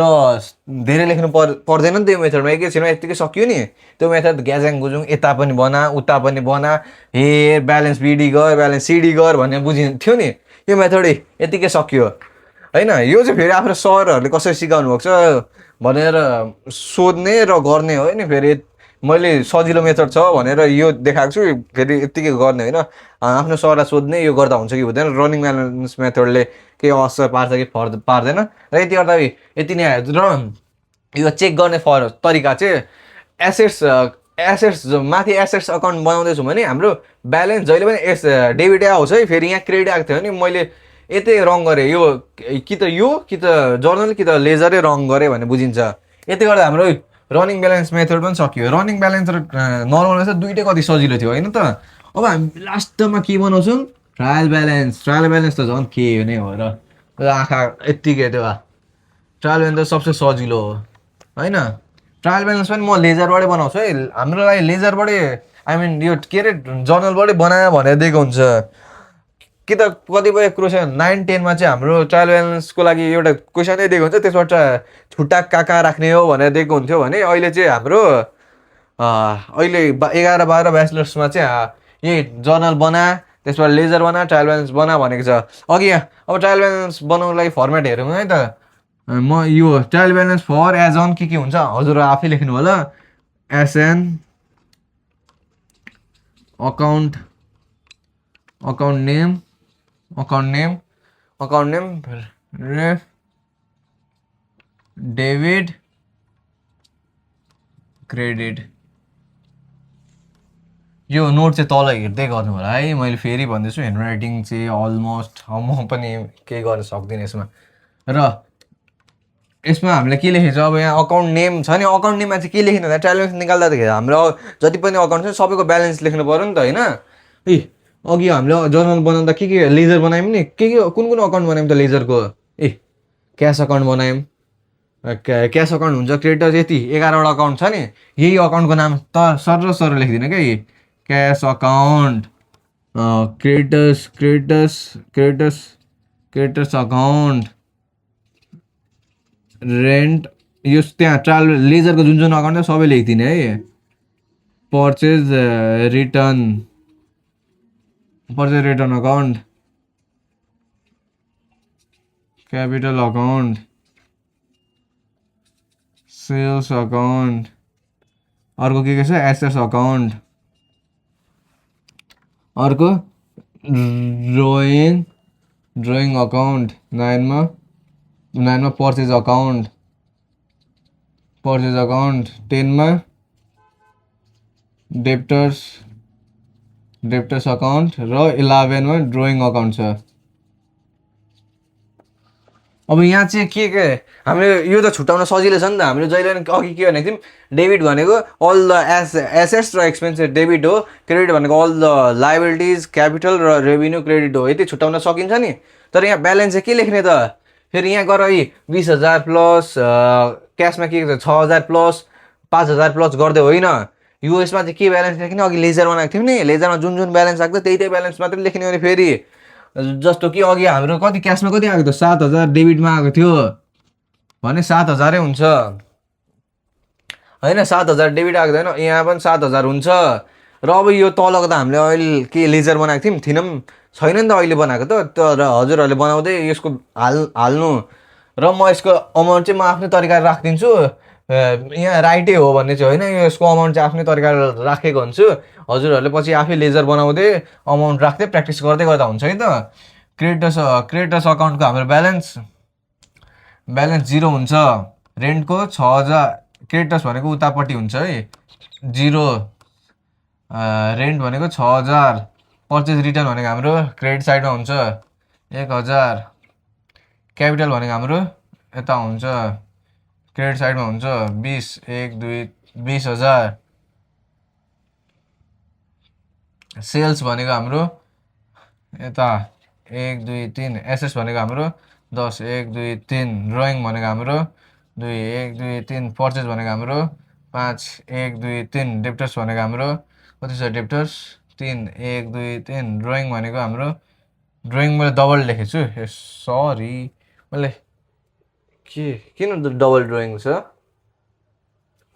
धेरै लेख्नु पर्दैन नि त्यो मेथडमा, एकैछिनमा यत्तिकै सक्यो नि त्यो मेथड। ग्याजाङ गुजुङ यता पनि बना उता पनि बना, हेर ब्यालेन्स बिडी गर ब्यालेन्स सिडी गर भन्ने बुझिन्थ्यो नि, यो मेथडै यत्तिकै सक्यो होइन। यो चाहिँ फेरि आफ्नो सरहरूले कसरी सिकाउनु भएको छ भनेर सोध्ने र गर्ने हो नि। फेरि मैले सजिलो मेथड छ भनेर यो देखाएको छु, फेरि यत्तिकै गर्ने होइन, आफ्नो सरलाई सोध्ने यो गर्दा हुन्छ कि हुँदैन, रनिङ ब्यालेन्स मेथडले केही असर पार्छ कि पार्दैन। र यति गर्दा यति नै आयो। र यो चेक गर्ने तरिका चाहिँ एसेट्स एसेट्स माथि एसेट्स अकाउन्ट बनाउँदैछु भने हाम्रो ब्यालेन्स जहिले पनि डेबिटै आउँछ है। फेरि यहाँ क्रेडिट आएको थियो भने मैले यतै रङ गरेँ, यो कि त जर्नल कि त लेजरै रङ गरेँ भन्ने बुझिन्छ। यति गर्दा हाम्रो रनिङ ब्यालेन्स मेथड पनि सकियो। रनिङ ब्यालेन्स र नर्मल ब्यालेन्स दुइटै कति सजिलो थियो होइन त। अब हामी लास्टमा के बनाउँछौँ, ट्रायल ब्यालेन्स। ट्रायल ब्यालेन्स त झन् के नै हो र, आँखा यत्तिकै त्यो ट्रायल ब्यालेन्स त सबसे सजिलो हो होइन। ट्रायल ब्यालेन्स पनि म लेजरबाटै बनाउँछु है। हाम्रो लागि लेजरबाटै आई मिन यो के अरे जर्नलबाटै बनायो भनेर दिएको हुन्छ कि त कतिपय क्वेसन 9, 10मा चाहिँ हाम्रो ट्रायल ब्यालेन्सको लागि एउटा क्वेसनै दिएको हुन्छ, त्यसबाट छुट्टा कहाँ राख्ने हो भनेर दिएको हुन्थ्यो भने अहिले चाहिँ हाम्रो अहिले 11, 12 ब्याचलर्समा चाहिँ यही जर्नल बना, त्यसबाट लेजर बना, ट्रायल ब्यालेन्स बना भनेको छ। अघि अब ट्रायल ब्यालेन्स बनाउनुको लागि फर्मेट हेरौँ है त। म यो trial balance for as on के हुन्छ हजुर आफै लेख्नु होला। SN account name ref debit credit. यो नोट चाहिँ तल हेर्दै गर्नु होला है। मैले फेरि भन्दैछु ह्यान्ड राइटिङ चाहिँ अलमोस्ट म पनि केही गर्न सक्दिनँ यसमा। र यसमा हामीले के लेखेको छ, अब यहाँ अकाउन्ट नेम छ नि, अकाउन्ट नेममा चाहिँ के लेख्नु त ट्रायल ब्यालेन्स निकाल्दाखेरि हाम्रो जति पनि अकाउन्ट छ सबैको ब्यालेन्स लेख्नु पऱ्यो नि त होइन। ए अघि हामीले जर्नल बनाउँदा के लेजर बनायौँ नि, कुन अकाउन्ट बनायौँ त लेजरको, ए क्यास अकाउन्ट बनायौँ। क्यास अकाउन्ट हुन्छ क्रेडिटर्स यति 11वटा अकाउन्ट छ नि, यही अकाउन्टको नाम त सर लेखिदिनु क्या, cash account creditors account rent. यो त्यहाँ ट्रायल लेजरको जुन अकाउन्ट छ सबै लेखिदिने है। Purchase return account, capital account, sales account, अर्को के छ एसेट्स अकाउन्ट, अर्को ड्रइङ अकाउन्ट, 9मा पर्चेज अकाउन्ट, 10मा डेप्टर्स अकाउन्ट र 11मा ड्रइङ अकाउन्ट छ। अब यहाँ चाहिँ के हामीले यो त छुट्याउन सजिलो छ नि त। हामीले जहिले पनि अघि के भनेको थियौँ, डेबिट भनेको अल द एसेट्स र एक्सपेन्सेस डेबिट हो, क्रेडिट भनेको अल द लाइबिलिटिज क्यापिटल र रेभिन्यू क्रेडिट हो। यति छुट्याउन सकिन्छ नि। तर यहाँ ब्यालेन्स चाहिँ के लेख्ने त, फेरि यहाँ गर 20,000 प्लस क्यासमा के 6,000 प्लस 5,000 प्लस गर्दै होइन। यो यसमा चाहिँ के ब्यालेन्स लेख्ने, अघि लेजर बनाएको थियौँ नि, लेजरमा जुन ब्यालेन्स आएको त्यही ब्यालेन्स मात्रै लेख्ने भने फेरि जस्तो कि अघि हाम्रो कति क्यासमा कति आएको थियो 7,000, डेबिटमा आएको थियो भने 7,000 हुन्छ होइन। 7,000 डेबिट आएको थिएन, यहाँ पनि 7,000 हुन्छ। र अब यो तलको त हामीले अहिले के लेजर बनाएको थियौँ, छैन नि त अहिले बनाएको त। तर हजुरहरूले बनाउँदै यसको हाल्नु र म यसको अमाउन्ट चाहिँ म आफ्नै तरिकाले राखिदिन्छु। यहाँ राइटै हो भन्ने चाहिँ होइन, यसको अमाउन्ट चाहिँ आफ्नै तरिकाले राखेको हुन्छु। हजुरहरूले पछि आफै लेजर बनाउँदै अमाउन्ट राख्दै प्र्याक्टिस गर्दै गर्दा हुन्छ है त। क्रेडिटर्स अकाउन्टको हाम्रो ब्यालेन्स 0 हुन्छ। रेन्टको 6,000, क्रेडिटर्स भनेको उतापट्टि हुन्छ है 0, रेन्ट भनेको 6,000, पर्चेज रिटर्न भनेको हाम्रो क्रेडिट साइडमा हुन्छ 1,000, क्यापिटल भनेको हाम्रो यता हुन्छ क्रेडिट साइडमा हुन्छ 20,000, सेल्स भनेको हाम्रो यता 1, 2, 3, एसेट्स भनेको हाम्रो 10, 1, 2, 3, ड्रइङ भनेको हाम्रो 2, 1, 2, 3, पर्चेज भनेको हाम्रो 5, 1, 2, 3, डेप्टर्स भनेको हाम्रो कति छ डेप्टर्स 3, 1, 2, 3, ड्रइङ भनेको हाम्रो ड्रइङ मैले डबल लेखेको छु, सरी मैले किन डबल ड्रइङ छ।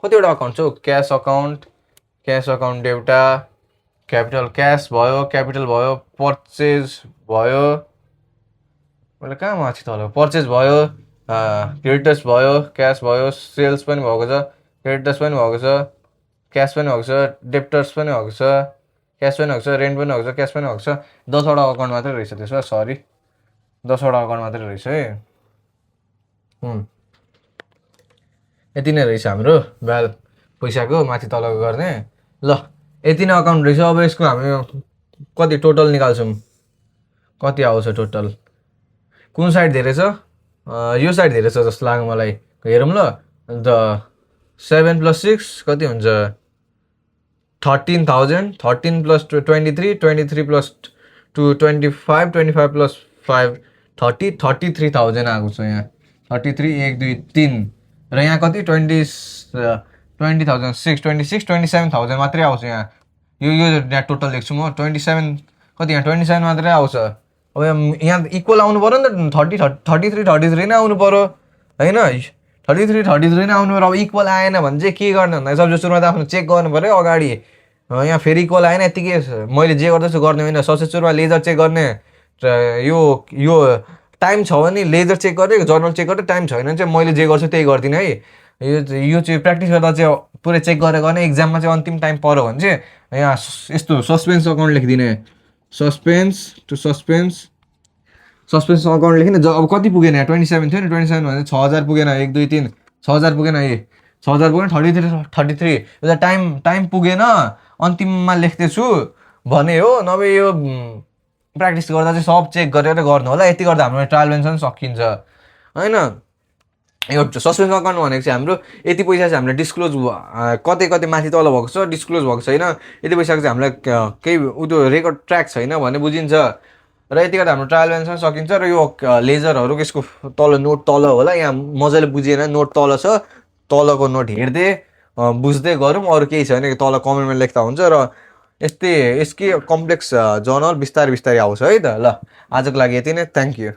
कतिवटा अकाउन्ट छ, क्यास अकाउन्ट एउटा, क्यापिटल क्यास भयो, क्यापिटल भयो, पर्चेज भयो, मैले कहाँ माथि तल पर्चेज भयो, क्रेडिटर्स भयो, क्यास भयो, सेल्स पनि भएको छ, क्रेडिटर्स पनि भएको छ, क्यास पनि भएको छ, डेप्टर्स पनि भएको छ, क्यास पनि भएको छ, रेन्ट पनि भएको छ, क्यास पनि भएको छ। 10वटा अकाउन्ट मात्रै रहेछ त्यसमा, सरी 10वटा अकाउन्ट मात्रै रहेछ है। यति नै रहेछ हाम्रो पैसाको माथि तलको गर्ने। ल यति नै अकाउन्ट रहेछ। अब यसको हामी कति टोटल निकाल्छौँ, कति आउँछ टोटल, कुन साइड धेरै छ, यो साइड धेरै छ जस्तो लाग्यो मलाई। हेरौँ ल। अन्त 7 + 6 कति हुन्छ, 13,000, 13 + 23, 23 + 2 25, 25 + 5 30, 33,000 आएको छ यहाँ। 33 1 2 3 र यहाँ कति 20,006 26 27,000 मात्रै आउँछ यहाँ। यो यहाँ टोटल लेख्छु म 27 कति, यहाँ 27 मात्रै आउँछ। अब यहाँ इक्वल आउनु पऱ्यो नि त, 33 नै आउनु पऱ्यो होइन, 33 नै आउनु पऱ्यो। अब इक्वल आएन भने चाहिँ के गर्ने भन्दा सबसे सुरुमा त आफ्नो चेक गर्नु पऱ्यो अगाडि। यहाँ फेरि इक्वल आएन यत्तिकै मैले जे गर्दैछु गर्ने होइन, सबसे सुरुमा लेजर चेक गर्ने। र यो टाइम छ भने लेजर चेक गरेँ, जर्नल चेक गरेँ, टाइम छैन भने चाहिँ मैले जे गर्छु त्यही गर्दिनँ है। यो चाहिँ प्र्याक्टिस गर्दा चाहिँ पुरै चेक गरेर गर्ने। इक्जाममा चाहिँ अन्तिम टाइम पऱ्यो भने चाहिँ यहाँ यस्तो सस्पेन्स अकाउन्ट लेखिदिने, सस्पेन्स अकाउन्ट लेखिने। अब कति पुगेन यहाँ, 27 थियो नि, 27 भने 6,000 पुगेन, 1 2 3 6,000 पुगेन, 6,000 पुगेन, 33 यो टाइम पुगेन अन्तिममा लेख्दैछु भने हो। नभए यो प्र्याक्टिस गर्दा चाहिँ सब चेक गरेर गर्नु होला। यति गर्दा हाम्रो ट्रायल बेलेन्स पनि सकिन्छ होइन। यो सस्पेन्स अकाउन्ट भनेको चाहिँ हाम्रो यति पैसा चाहिँ हामीलाई डिस्क्लोज कतै माथि तल भएको छ, डिस्क्लोज भएको छैन, यति पैसाको चाहिँ हामीलाई केही त्यो रेकर्ड ट्र्याक छैन भन्ने बुझिन्छ। र यति गर्दा हाम्रो ट्रायल बेलेन्स पनि सकिन्छ। र यो लेजरहरू यसको तल नोट तल होला, यहाँ मजाले बुझिएन, नोट तल छ, तलको नोट हेर्दै बुझ्दै गरौँ। अरू केही छैन कि तल कमेन्टमा लेख्दा हुन्छ। र यसकै कम्प्लेक्स जर्नल बिस्तारै आउँछ है त। ल आजको लागि यति नै, थ्याङ्क यू।